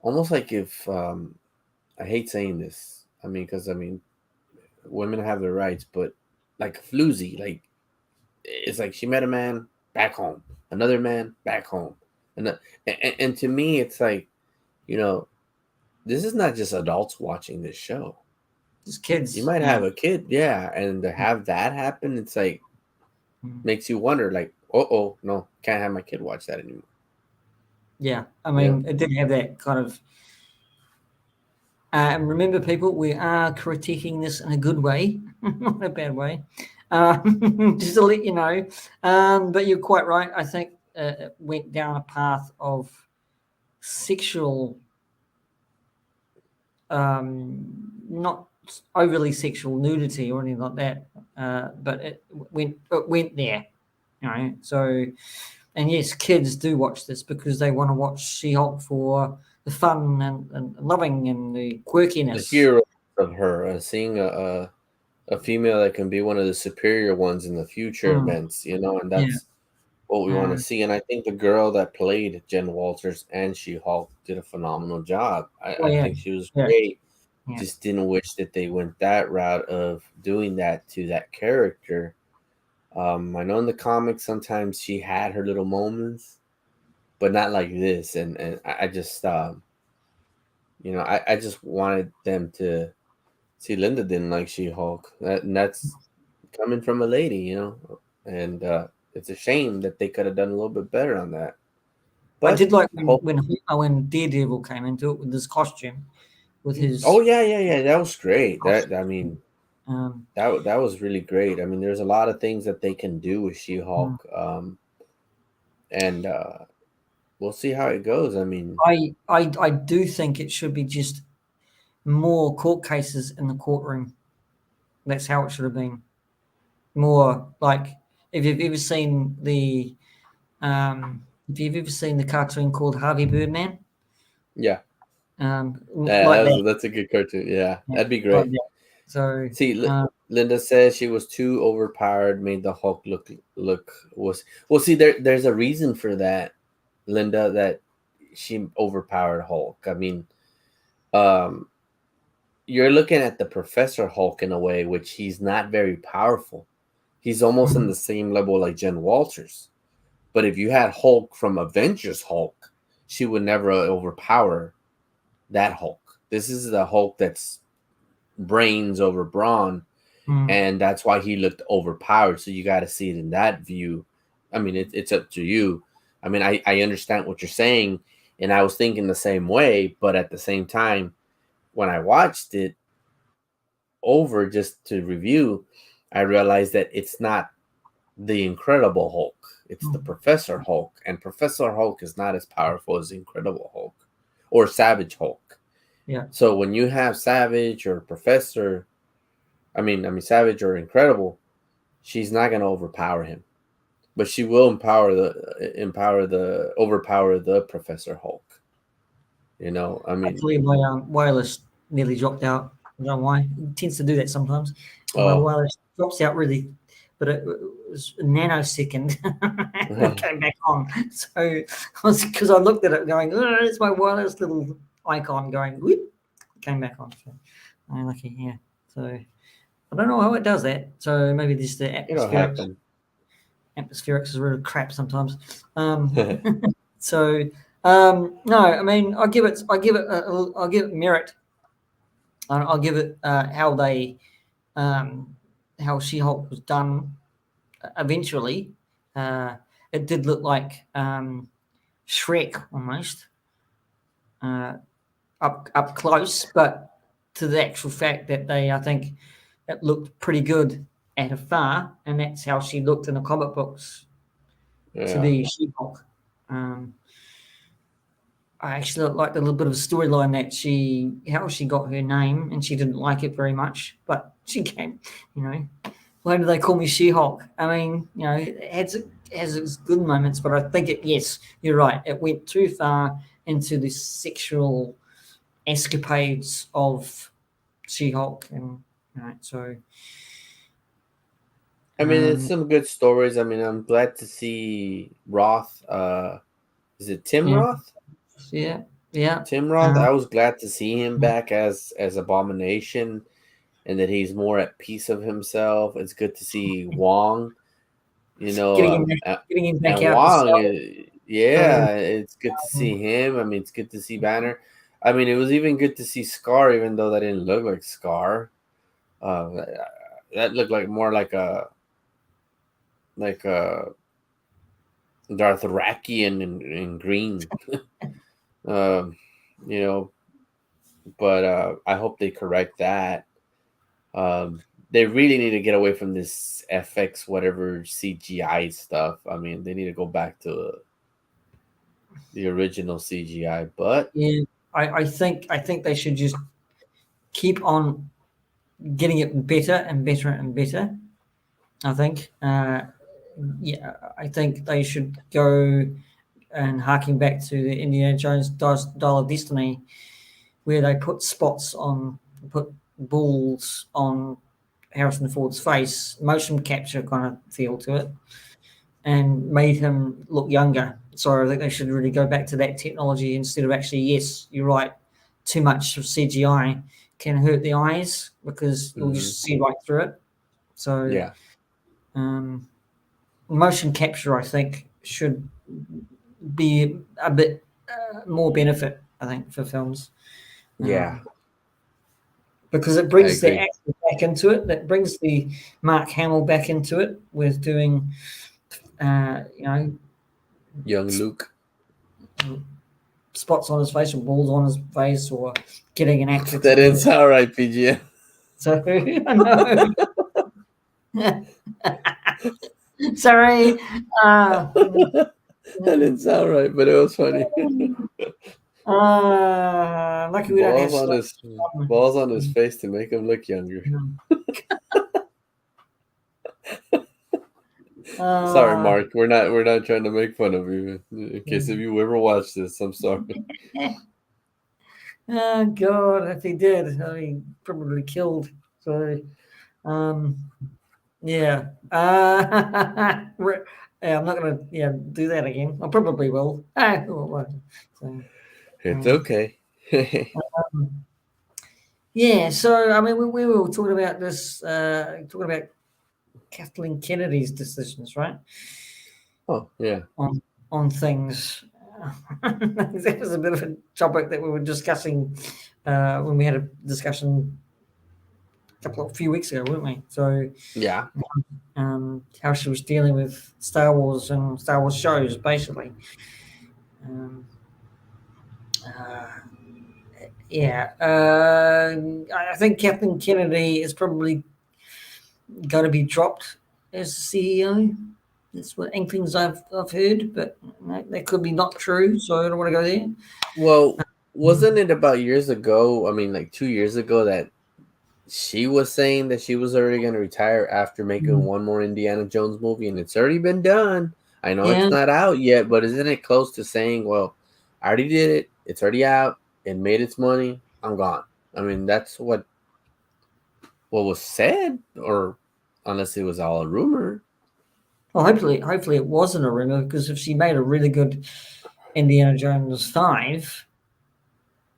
almost like if I hate saying this. I mean, because I mean, women have their rights, but like floozy, like it's like she met a man back home, another man back home, and to me, it's like, you know, this is not just adults watching this show. Just You kids. might Yeah. have a kid, yeah, and to have that happen, it's like Mm. makes you wonder, like, oh, no, can't have my kid watch that anymore. Yeah. I You know, mean, it did have that kind of. And remember, people, we are critiquing this in a good way, not a bad way. Just to let you know. But you're quite right. I think it went down a path of sexual, not overly sexual nudity or anything like that, but it went there, you know. So, and yes, kids do watch this because they want to watch She-Hulk for the fun and loving and the the quirkiness. hero of her, seeing a female that can be one of the superior ones in the future Mm, events, you know, and yeah. that's what we want to Um, see. And I think the girl that played Jen Walters and She Hulk did a phenomenal job. oh I yeah, think she was yeah, great. yeah. Just didn't wish that they went that route of doing that to that character. I know in the comics sometimes she had her little moments, but not like this. And I just, I just wanted them to see Linda didn't like She Hulk. And that's coming from a lady, and it's a shame that they could have done a little bit better on that. I But did like I hope. when Daredevil came into it with his costume, with Oh his yeah. That was great. That I costume. mean, Um, that was really great. I mean, there's a lot of things that they can do with She mm. Hulk, and we'll see how it goes. I mean, I do think it should be just more court cases in the courtroom. That's how it should have been. More like if you've ever seen if you've ever seen the cartoon called Harvey Birdman, yeah, like that, that's a good cartoon. Yeah, yeah, that'd be like great. that. So See, uh, Linda says she was too overpowered, made the Hulk look was well. See, there's a reason for that, Linda. That she overpowered Hulk. I mean, um, you're looking at the Professor Hulk in a way, which he's not very powerful. He's almost on mm, the same level like Jen Walters. But if you had Hulk from Avengers Hulk, she would never overpower that Hulk. This is the Hulk that's brains over brawn, mm, and that's why he looked overpowered. So you got to see it in that view. I mean, it's up to you. I mean, I understand what you're saying, and I was thinking the same way, but at the same time, when I watched it over just to review, I realized that it's not the Incredible Hulk. It's the mm, Professor Hulk, and Professor Hulk is not as powerful as the Incredible Hulk or Savage Hulk. yeah. So when you have Savage or Professor, I mean Savage or Incredible, she's not going to overpower him, but she will overpower the Professor Hulk. I mean, Actually, my wireless nearly dropped out. I don't know why. It tends to do that sometimes. My oh, wireless drops out really, but it was a nanosecond and it came back on. So because I looked at it going, oh, it's my wireless little icon going, whoop, came back on. So I'm lucky, yeah. So I don't know how it does that. So maybe just the it'll atmospherics. happen. Atmospherics is really crap sometimes. So no, I mean, I'll give it merit. I'll give it um, how She-Hulk was done. Eventually, uh, it did look like Shrek almost uh, up close, but to the actual fact that I think it looked pretty good at afar, and that's how she looked in the comic books to Yeah. be She-Hulk. Um, I actually like the little bit of storyline that how she got her name, and she didn't like it very much, but she came, you know, why do they call me She-Hulk? I mean, it has its good moments, but I think yes, you're right. It went too far into the sexual escapades of She-Hulk, and so I mean, it's um, some good stories. I mean, I'm glad to see Roth. Is it Tim yeah, Roth? yeah, yeah, Tim Roth. uh, I was glad to see him back as Abomination, and that he's more at peace of himself. It's good to see Wong. You know, getting him back, getting him back and out the Wong. cell. So Yeah, it's good to see him. I mean, it's good to see Banner. I mean, it was even good to see Scar, even though that didn't look like Scar. That looked like more like a Darthrakian in green. Um, you know, but I hope they correct that. They really need to get away from this FX whatever CGI stuff. I mean, they need to go back to the original CGI. But yeah, I think they should just keep on getting it better and better and better. I think, yeah, I think they should go and harking back to the Indiana Jones Dial of Destiny, where they put balls on Harrison Ford's face, motion capture kind of feel to it, and made him look younger. So I think they should really go back to that technology instead of actually, yes, you're right, too much of CGI can hurt the eyes because you'll mhm, just see right through it. So yeah, um, motion capture, I think, should be a bit more benefit, I think, for films. yeah, Um, because it I brings the agree. actor back into it. That brings the Mark Hamill back into it with doing, uh, you know, Young Luke. spots on his face or balls on his face or getting an actor to That do is it. all right, PGM. So I know. Sorry. Uh, That didn't sound right, but it was funny. lucky we don't have balls on slow. his balls on his face to make him look younger. Sorry, Uh, Mark. We're not trying to make fun of you. In case if you ever watch this, I'm sorry. oh God, if he did, I mean, probably killed. So, um, yeah. Yeah, I'm not gonna do that again. I probably will. So, It's um, okay. um, yeah. So I mean, we were talking about this, talking about Kathleen Kennedy's decisions, right? Oh yeah, On things. That was a bit of a topic that we were discussing when we had a discussion a few weeks ago, weren't we? So yeah, how she was dealing with Star Wars and Star Wars shows, basically. Um, uh, yeah, I think Kathleen Kennedy is probably going to be dropped as CEO. That's what inklings I've heard, but that could be not true. So I don't want to go there. well, wasn't it about years ago? I mean, like 2 years ago, that she was saying that she was already going to retire after making Mm. one more Indiana Jones movie, and it's already been done. I know it's Yeah. not out yet, but isn't it close to saying, "Well, I already did it. It's already out. It made its money. I'm gone." I mean, that's what was said, or unless it was all a rumor. Well, hopefully it wasn't a rumor because if she made a really good Indiana Jones 5,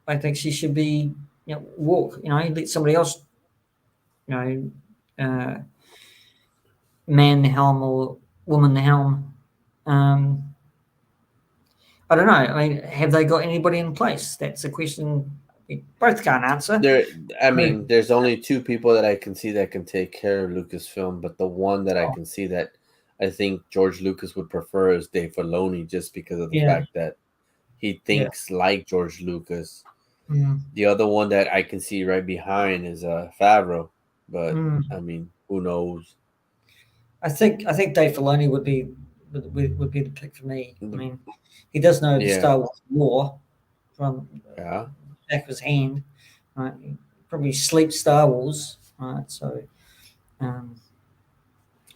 I think she should be walk. Let somebody else you know uh, man the helm or woman the helm. Um, I don't know. I mean, have they got anybody in place? That's a question we both can't answer. There, I I mean, mean, there's only two people that I can see that can take care of Lucasfilm, but the one that I oh, can see that I think George Lucas would prefer is Dave Filoni, just because of the yeah, fact that he yeah. thinks like George Lucas. Mm. The other one that I can see right behind is Favreau. But Mm. I mean, who knows? I think Dave Filoni would be the pick for me. I The- mean, he does know the Yeah, Star Wars lore from yeah. back of his hand, right? He probably sleeps Star Wars, right? So, um,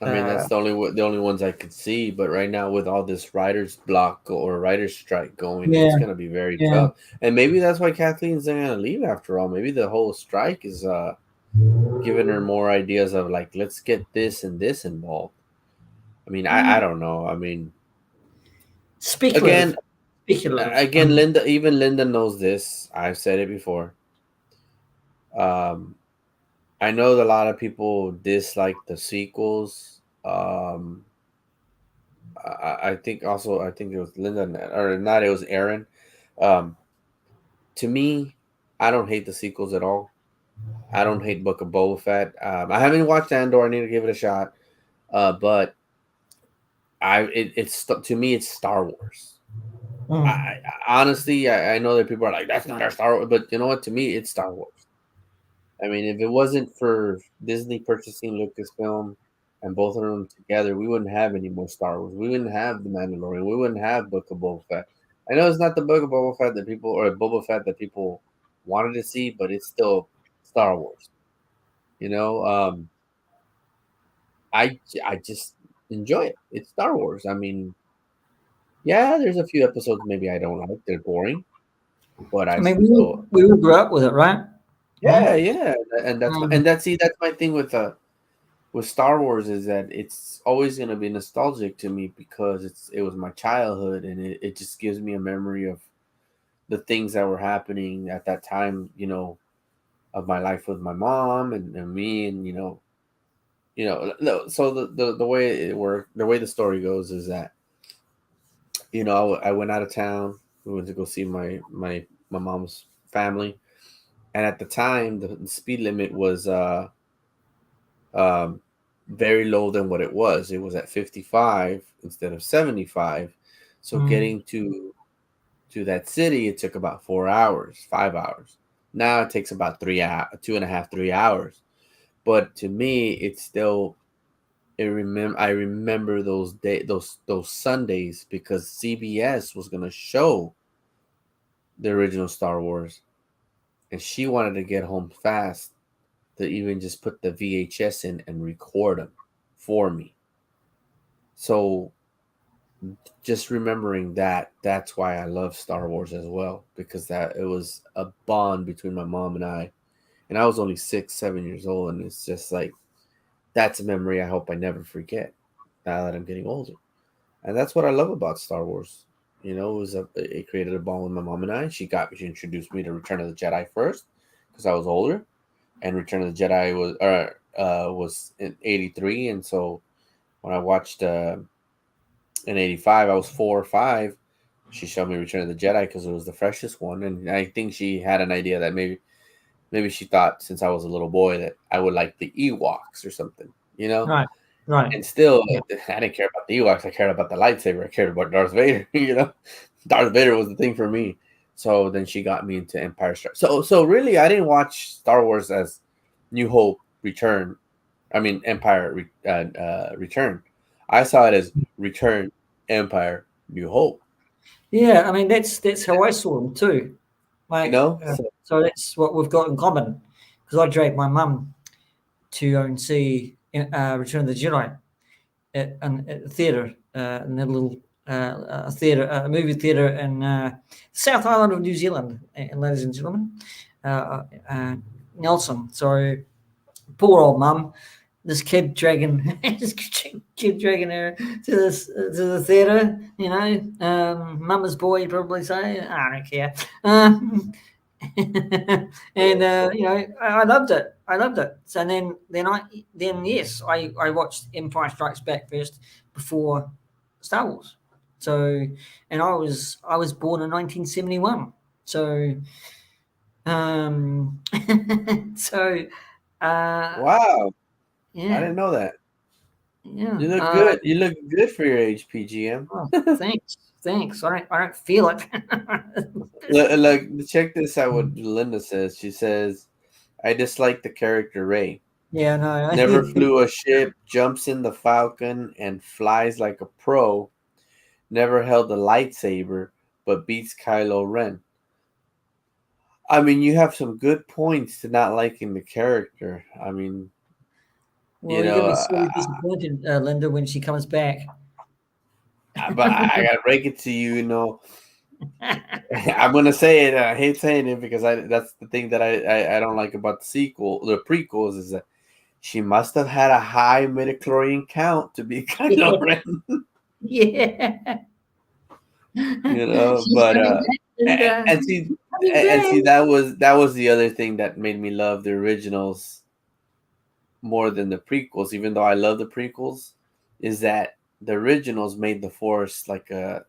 I mean, uh, that's the only ones I could see. But right now, with all this writer's block or writer's strike going, it's yeah, gonna be very yeah. tough. And maybe that's why Kathleen's gonna leave after all. Maybe the whole strike is giving her more ideas of like, let's get this and this involved. I mean, I Mm, don't know. I mean, speculative, again, speculative. again, Linda, even Linda knows this. I've said it before. Um, I know that a lot of people dislike the sequels. I think also I think it was Linda or not. It was Aaron. Um, to me, I don't hate the sequels at all. I don't hate Book of Boba Fett. I haven't watched Andor. I need to give it a shot. But it's to me it's Star Wars. Mm. Honestly, I know that people are like that's not our Star Wars, but you know what? To me, it's Star Wars. I mean, if it wasn't for Disney purchasing Lucasfilm and both of them together, we wouldn't have any more Star Wars. We wouldn't have The Mandalorian. We wouldn't have Book of Boba Fett. I know it's not the Book of Boba Fett that people or Boba Fett that people wanted to see, but it's still Star Wars. You know, I just enjoy it. It's Star Wars. I mean, yeah, there's a few episodes maybe I don't like. They're boring, but I I mean, still we all grew up with it, right? Right. yeah, yeah, and that's my Um, and that's see that's my thing with Star Wars is that it's always gonna be nostalgic to me because it was my childhood and it just gives me a memory of the things that were happening at that time, of my life with my mom and me and no, so the way it worked, the way the story goes is that I went out of town. We went to go see my mom's family, and at the time the speed limit was um, very low than what it was. It was at 55 instead of 75. So mm, getting to that city, it took about 4 hours, 5 hours. Now it takes about 3 hours, 2.5, 3 hours. But to me, it's still I remember those Sundays because CBS was gonna show the original Star Wars, and she wanted to get home fast to even just put the VHS in and record them for me. So just remembering that's why I love Star Wars as well, because that it was a bond between my mom and I was only 6 7 years old, and it's just like that's a memory I hope I never forget now that I'm getting older. And that's what I love about Star Wars. It created a bond with my mom and I. She introduced me to Return of the Jedi first because I was older, and Return of the Jedi was in '83, and so when I watched in '85, I was 4 or 5. She showed me Return of the Jedi because it was the freshest one, and I think she had an idea that maybe she thought since I was a little boy that I would like the Ewoks or something, you know. right. Right. And still, Yeah. I didn't care about the Ewoks. I cared about the lightsaber. I cared about Darth Vader. Darth Vader was the thing for me. So then she got me into Empire Strikes. So really, I didn't watch Star Wars as New Hope, Return. I mean Return. I saw it as Return, Empire, New Hope. Yeah. I mean, that's how I saw them too. Like, So so that's what we've got in common. Because I dragged my mum to go and see Return of the Jedi at the theatre, in a little theatre, a movie theatre in South Island of New Zealand, ladies and gentlemen, uh, uh, Nelson. So poor old mum, this kid dragging, this kid dragging her to the theatre. Mama's boy, you'd probably say. I don't care. And I loved it. I loved it. So then yes, I watched Empire Strikes Back first before Star Wars. So, and I was born in 1971. So, um, so wow, I yeah, didn't know that. yeah. You look good. You look good for your age, PGM. Oh, thanks. I don't feel it. Look, check this out. What Linda says. She says, "I dislike the character Ray. Yeah, no. Never flew a ship, jumps in the Falcon, and flies like a pro. Never held a lightsaber, but beats Kylo Ren. I mean, you have some good points to not liking the character. I mean, you Well, you're know, gonna be sorely disappointed, Linda, when she comes back. but I gotta break it to you. You know, I'm gonna say it. I hate saying it because that's the thing that I don't like about the prequels is that she must have had a high midichlorian count to be Kylo Yeah, Ren. yeah. You know, She's but coming back, Linda. and see Coming and back. see that was the other thing that made me love the originals more than the prequels, even though I love the prequels, is that the originals made the Force like a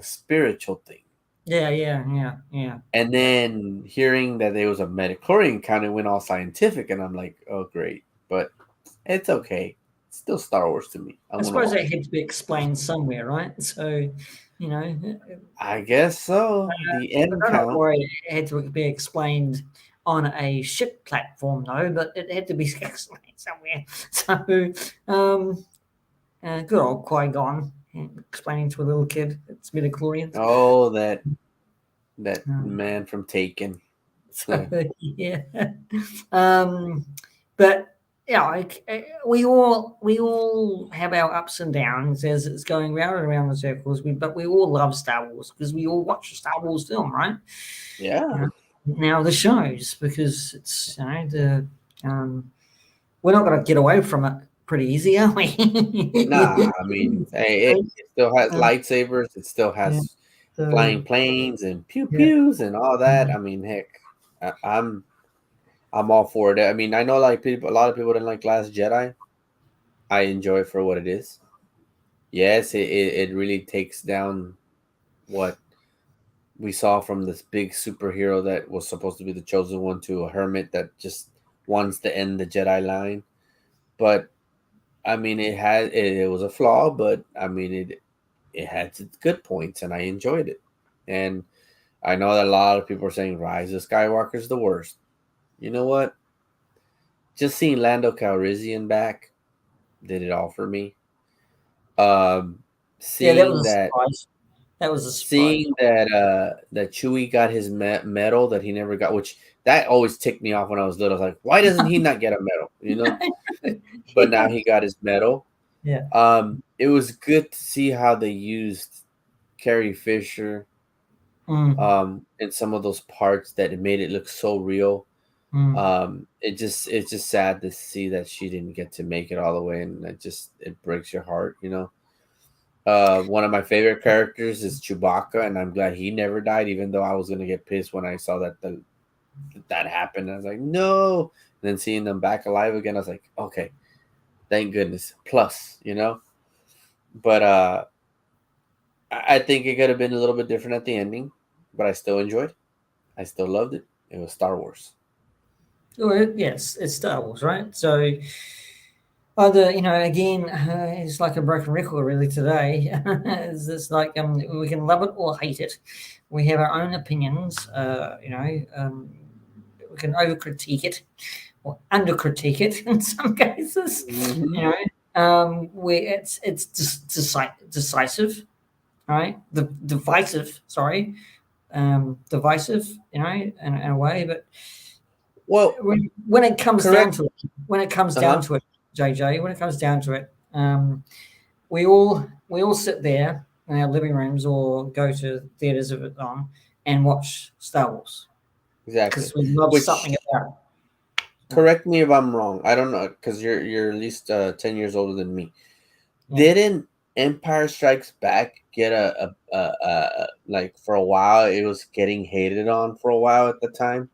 spiritual thing. Yeah, yeah, yeah, yeah. And then hearing that there was a midichlorian count, it went all scientific, and I'm like, oh great, but it's okay. It's still Star Wars to me. I'm I gonna suppose that watch it. had to be explained somewhere, right? So, you know, I guess so. The I end don't know count. why it had to be explained on a ship platform, though, but it had to be explained somewhere. So, good old Qui Gon explaining to a little kid it's midichlorians. Oh, that Um, man from Taken. so, yeah. Um, but yeah, we all have our ups and downs as it's going round and around in circles. But we all love Star Wars because we all watch a Star Wars film, right? You Yeah. know, now the shows because it's we're not going to get away from it pretty easy, are we? Nah, I mean, hey, it still has Um, lightsabers. It still yeah. has So flying planes and pew yeah. pews and all that. Mm. I mean, heck, I'm all for it. I mean, I know like people, a lot of people didn't like Last Jedi. I enjoy it for what it is. Yes, it really takes down what we saw from this big superhero that was supposed to be the chosen one to a hermit that just wants to end the Jedi line. But I mean, it was a flaw, but I mean it had its good points, and I enjoyed it. And I know that a lot of people are saying Rise of Skywalker is the worst. You know what? Just seeing Lando Calrissian back did it all for me. Um, Yeah, that seeing was a that surprise. That was a surprise. seeing that Chewie got his medal that he never got, which that always ticked me off when I was little. I was like, why doesn't he not get a medal? You know, but now Yeah. he got his medal. Yeah. It was good to see how they used Carrie Fisher Mm, in some of those parts that it made it look so real. mm. It's just sad to see that she didn't get to make it all the way, and it breaks your heart, you know. One of my favorite characters is Chewbacca, and I'm glad he never died. Even though I was gonna get pissed when I saw that happened, I was like, no. And then seeing them back alive again, I was like, okay, thank goodness. Plus, you know. But I think it could have been a little bit different at the ending, but I still enjoyed it. I still loved it. It was Star Wars. Well, yes, it's Star Wars, right? So, other, again, it's like a broken record really today. It's just like we can love it or hate it. We have our own opinions. We can over critique it or under critique it in some cases. Mm-hmm. You where it's decisive, right? The divisive, sorry, divisive, in a way. But Well, when it comes down correct. to it, when it comes Uh down huh. to it, JJ, when it comes down to it, we all sit there in our living rooms or go to theaters if it's on and watch Star Wars Exactly. because we love something Which about it. Yeah, correct me if I'm wrong. I don't know because you're at least 10 years older than me. yeah. Didn't Empire Strikes Back get a like for a while? It was getting hated on for a while at the time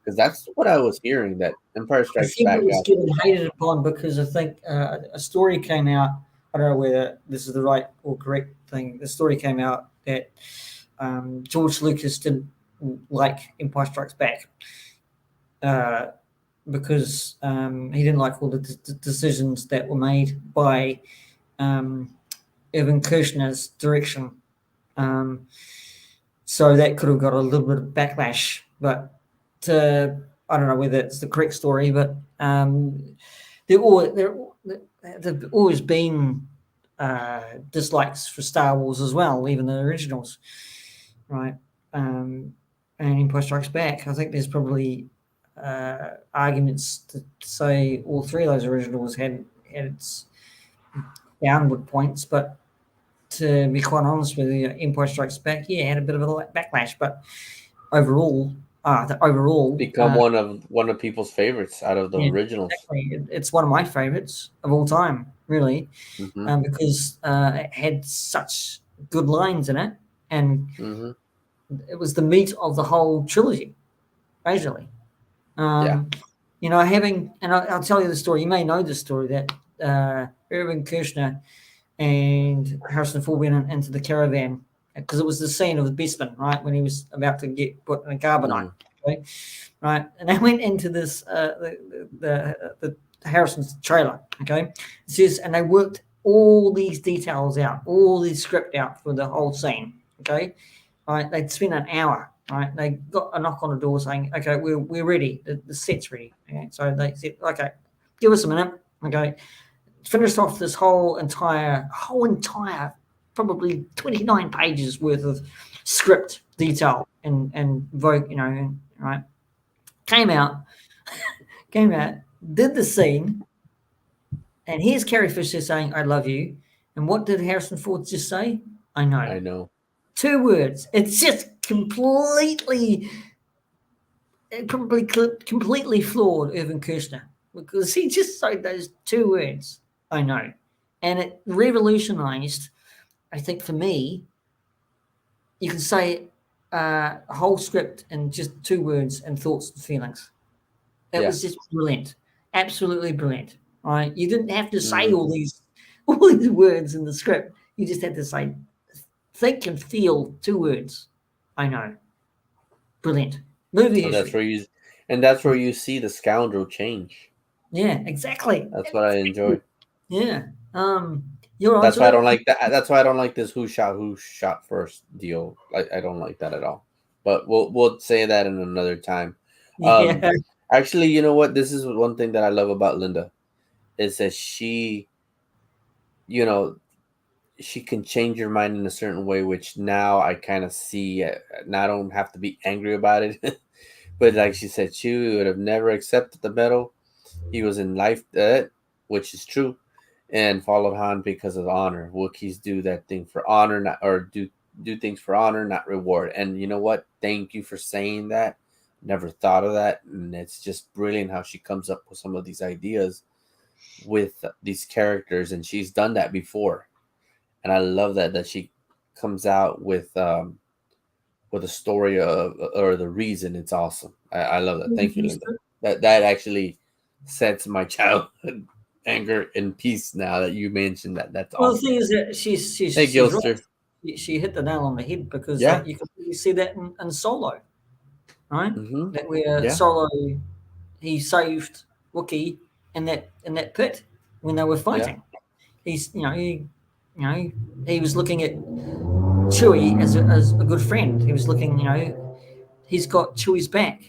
because that's what I was hearing that Empire I Strikes think it Back was got getting hated upon because I think a story came out. I don't know whether this is the right or correct thing. The story came out that George Lucas didn't like Empire Strikes Back uh, because he didn't like all the decisions that were made by um, Irvin Kershner's direction. Um, so that could have got a little bit of backlash. But I don't know whether it's the correct story, but there all there there've always been dislikes for Star Wars as well, even the originals, right? And Empire Strikes Back. I think there's probably arguments to say all three of those originals had its downward points, but to be quite honest with you, Empire Strikes Back, yeah, had a bit of a backlash, but overall, Become one of people's favorites out of the yeah, originals. exactly. It's one of my favorites of all time, really, Mm-hmm. because it had such good lines in it, and Mm-hmm. it was the meat of the whole trilogy, basically. Yeah. Um, having, and I'll tell you the story. You may know the story that Irvin Kershner and Harrison Ford went into the caravan because it was the scene of the Bestman, right, when he was about to get put in a carbonite, Mm. okay, right, and they went into this the Harrison's trailer, okay. It says, and they worked all these details out, all this script out for the whole scene, okay. Right, they'd spent an hour. Right, they got a knock on the door saying, "Okay, we're ready. The set's ready." Okay, so they said, "Okay, give us a minute." Okay, finished off this whole entire, probably 29 pages worth of script detail and vote, right? Came out, came out, did the scene, and here's Carrie Fisher saying, "I love you," and what did Harrison Ford just say? "I know." I know. 2 words. It's just completely flawed Irvin Kershner because he just said those 2 words. I know, and it revolutionized. I think for me, you can say a whole script in just 2 words and thoughts and feelings. It Yeah. was just brilliant, absolutely brilliant. Right? You didn't have to say Mm. all these words in the script. You just had to say, think and feel 2 words. I know, brilliant movie And that's history. where you see the scoundrel change. Yeah, exactly. That's what I enjoy. Yeah. You're That's onto why I it. don't like that. That's why I don't like this who shot first deal. I don't like that at all. But we'll say that in another time. Um, Yeah. actually, you know what? This is one thing that I love about Linda is that you know, she can change your mind in a certain way, which now I kind of see. Now I don't have to be angry about it. But like she said, Chewie would have never accepted the medal. He was in life debt, which is true, and followed Han because of honor. Wookiees do that thing for honor, not or do things for honor, not reward. And you know what? Thank you for saying that. Never thought of that, and it's just brilliant how she comes up with some of these ideas with these characters, and she's done that before. And I love that she comes out with a story of or the reason. It's awesome. I love that. Thank you, Linda. That actually sets my childhood anger in peace now that you mentioned that. That's Well, the awesome. thing is that she's she's Hey, she's right. Gilster. She hit the nail on the head because Yeah. you can really see that in Solo, right? Mm-hmm. That where Yeah. Solo he saved Wookiee in that pit when they were Yeah. fighting. He's you know he was looking at Chewie as a good friend. He was looking, he's got Chewie's back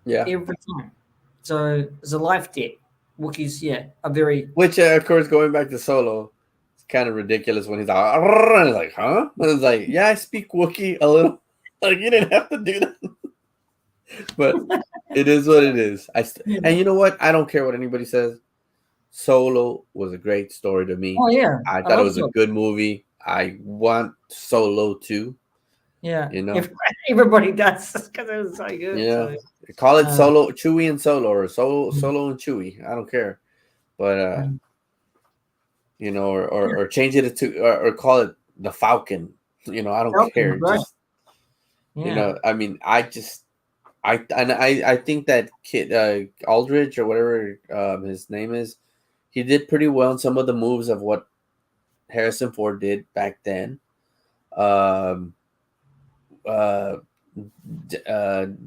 Yeah. every time. So as a life debt, Wookiees, yeah, are very Which, of course, going back to Solo, it's kind of ridiculous when he's like, "Arr," and he's like, huh? And it's like, yeah, I speak Wookiee a little. Like, you didn't have to do that. But it is what it is. And you know what? I don't care what anybody says. Solo was a great story to me. Oh yeah, I I thought it love was a Solo. good movie. I want Solo too. Yeah, You know, if everybody does because it was so good. yeah. So Call it uh, Solo, Chewie and Solo, or Solo and Chewie. I don't care. But um, yeah, or change it to or call it the Falcon. I don't Falcon's care. great. Just Yeah, I mean, I think that kid Aldridge or whatever his name is, he did pretty well in some of the moves of what Harrison Ford did back then. Um, uh,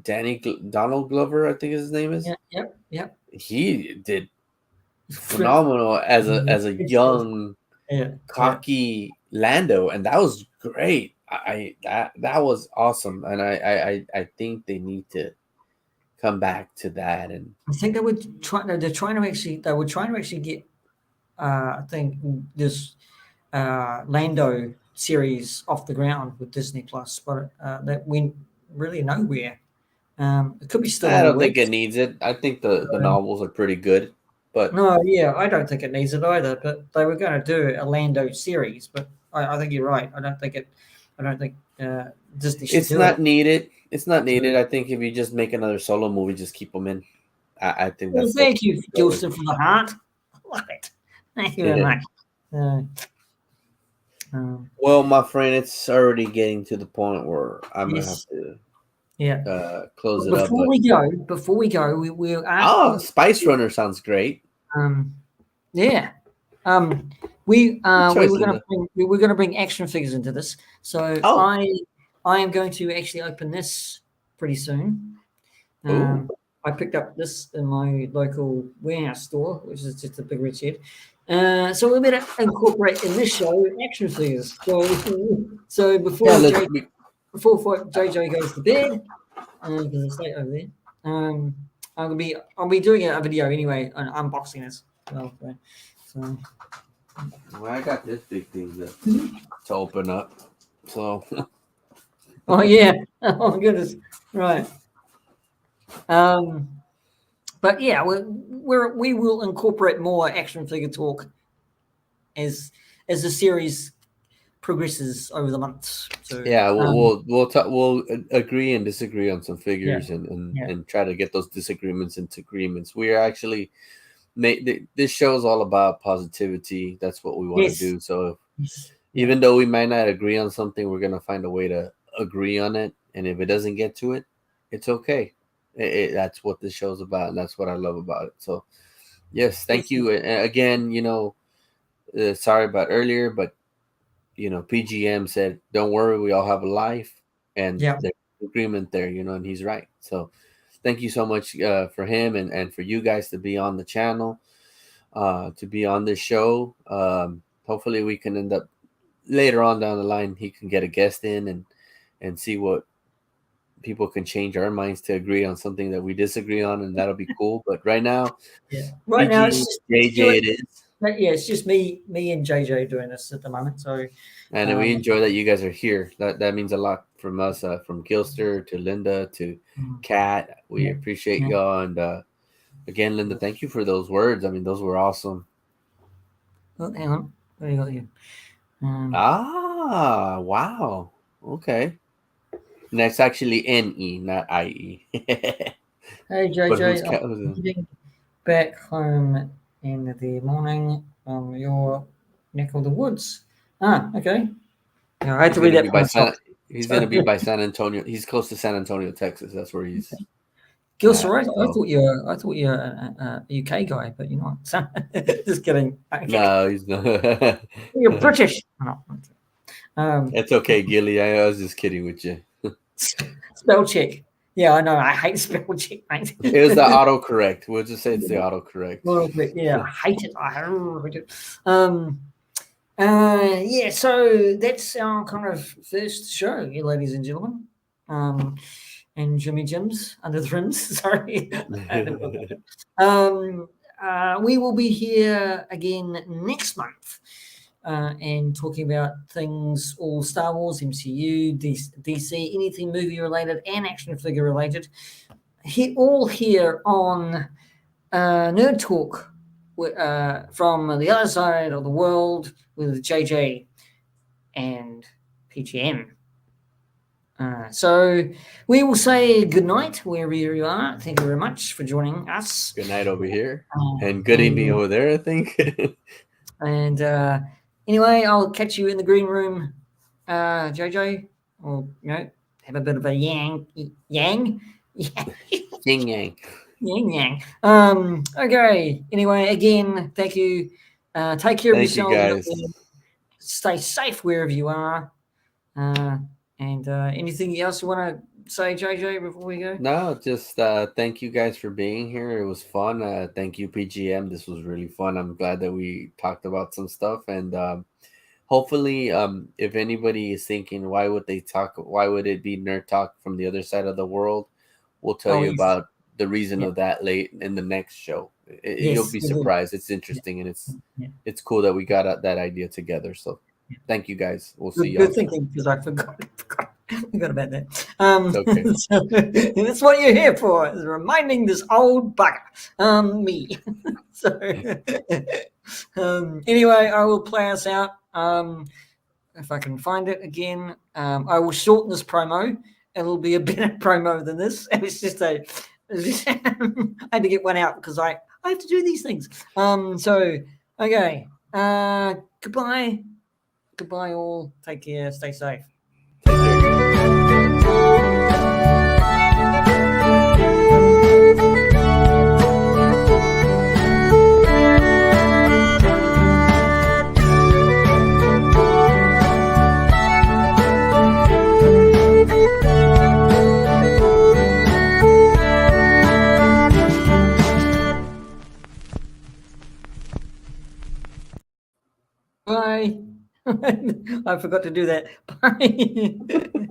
Donald Glover, I think his name is. yeah, yep, yep. He did Flip. phenomenal as a young Yeah, yeah. cocky Lando, and that was great. That was awesome, and I think they need to come back to that. And I think they were trying. They're trying to actually. They were trying to actually get. I think this Lando series off the ground with Disney Plus, but that went really nowhere. It could be still I in the don't think it works. needs it. I think the novels are pretty good, but No, yeah, I don't think it needs it either. But they were going to do a Lando series, but I think you're right. I don't think it. I don't think Disney should it's do it. not needed. It's not So, needed. I think if you just make another solo movie, just keep them in. I think well, that's thank you, going. Gilson, from the heart. I love it. Thank you very much. Uh, um, Well, my friend, it's already getting to the point where I'm gonna have yes, to yeah. close But it up. But before we go, we're oh, asking. Spice Runner sounds great. Um, yeah. Good We choice, were Linda. we were going to bring action figures into this, so Oh, I am going to actually open this pretty soon. ooh, I picked up this in my local warehouse store, which is just a big red shed. So we better incorporate in this show action figures. So yeah. before JJ goes to bed, because it's late over there, um, I'll be doing a video anyway on unboxing this. Well, so Well, I got this big thing to open up. So oh yeah, oh goodness, right. Um, but yeah, we will incorporate more action figure talk as the series progresses over the months. So yeah, we'll agree and disagree on some yeah, figures and yeah, and try to get those disagreements into agreements. We are actually this show is all about positivity. That's what we want to yes, do. So yes, yeah, even though we might not agree on something, we're gonna find a way to agree on it. And if it doesn't get to it, it's okay. That's what this show's about, and that's what I love about it. So yes, thank excellent. you again. Sorry about earlier, but PGM said, "Don't worry, we all have a life," and Yeah, there's agreement there. And he's right. So thank you so much for him and for you guys to be on the channel, to be on this show. Hopefully, we can end up later on down the line. He can get a guest in and see what people can change our minds to agree on something that we disagree on, and that'll be cool. But right now, yeah. Right now PG it's JJ Stuart. it is. Yeah, it's just me and JJ doing this at the moment. So And we um, enjoy that you guys are here. That means a lot from us, from Gilster to Linda to mm, Kat. We yeah, appreciate yeah. y'all. And again, Linda, thank you for those words. I mean, those were awesome. Oh, hang on, what do you got here? Um, Ah, wow. Okay. And that's actually NE, not IE. Hey But JJ, I'm who's in? heading back home in the morning from your neck of the woods. Ah, okay. Yeah, I had He's to read gonna that be for myself. He's gonna So, be by San Antonio. He's close to San Antonio, Texas. That's where he's Gilson, at. I So thought you're a UK guy, but you're not. So, just kidding. Okay. no, he's not. You're British. No. Um, It's okay, Gilly. I was just kidding with you. spell check. Yeah, I know. I hate spell check, mate. It was the autocorrect. We'll just say it's the autocorrect. Well, but yeah, I hate it. I hate it. Yeah, so that's our kind of first show, ladies and gentlemen. And Jimmy Jim's under the rims. Sorry. um, we will be here again next month and talking about things all Star Wars, MCU, DC, anything movie related and action figure related. All here on Nerd Talk from the other side of the world with JJ and P.G.M. So we will say good night wherever you are. Thank you very much for joining us. Good night over here, Uh, and good evening and over there, I think. and anyway, I'll catch you in the green room, JJ. Or have a bit of a yang, Yin yang. yang yang. Okay. Anyway, again, thank you. Take care of Thank you, yourselves out guys. there. Stay safe wherever you are. And anything else you want to say, JJ, before we go? No, just thank you guys for being here. It was fun. Thank you, PGM. This was really fun. I'm glad that we talked about some stuff, and hopefully, if anybody is thinking, why would they talk? Why would it be nerd talk from the other side of the world? We'll tell Oh, you yes. about the reason Yeah. of that late in the next show. You'll Yes, be we will. surprised. It's Yeah. interesting, and Yeah. it's cool that we got that idea together. So thank you guys. We'll see y'all Good soon. thinking, because I forgot about that. It's okay. So, that's what you're here for, is reminding this old bugger, me. So, anyway, I will play us out. If I can find it again, I will shorten this promo. It'll be a better promo than this. It's just I had to get one out because I have to do these things. So, okay. Goodbye. Goodbye, all. Take care. Stay safe. Take care. Bye. I forgot to do that. Bye.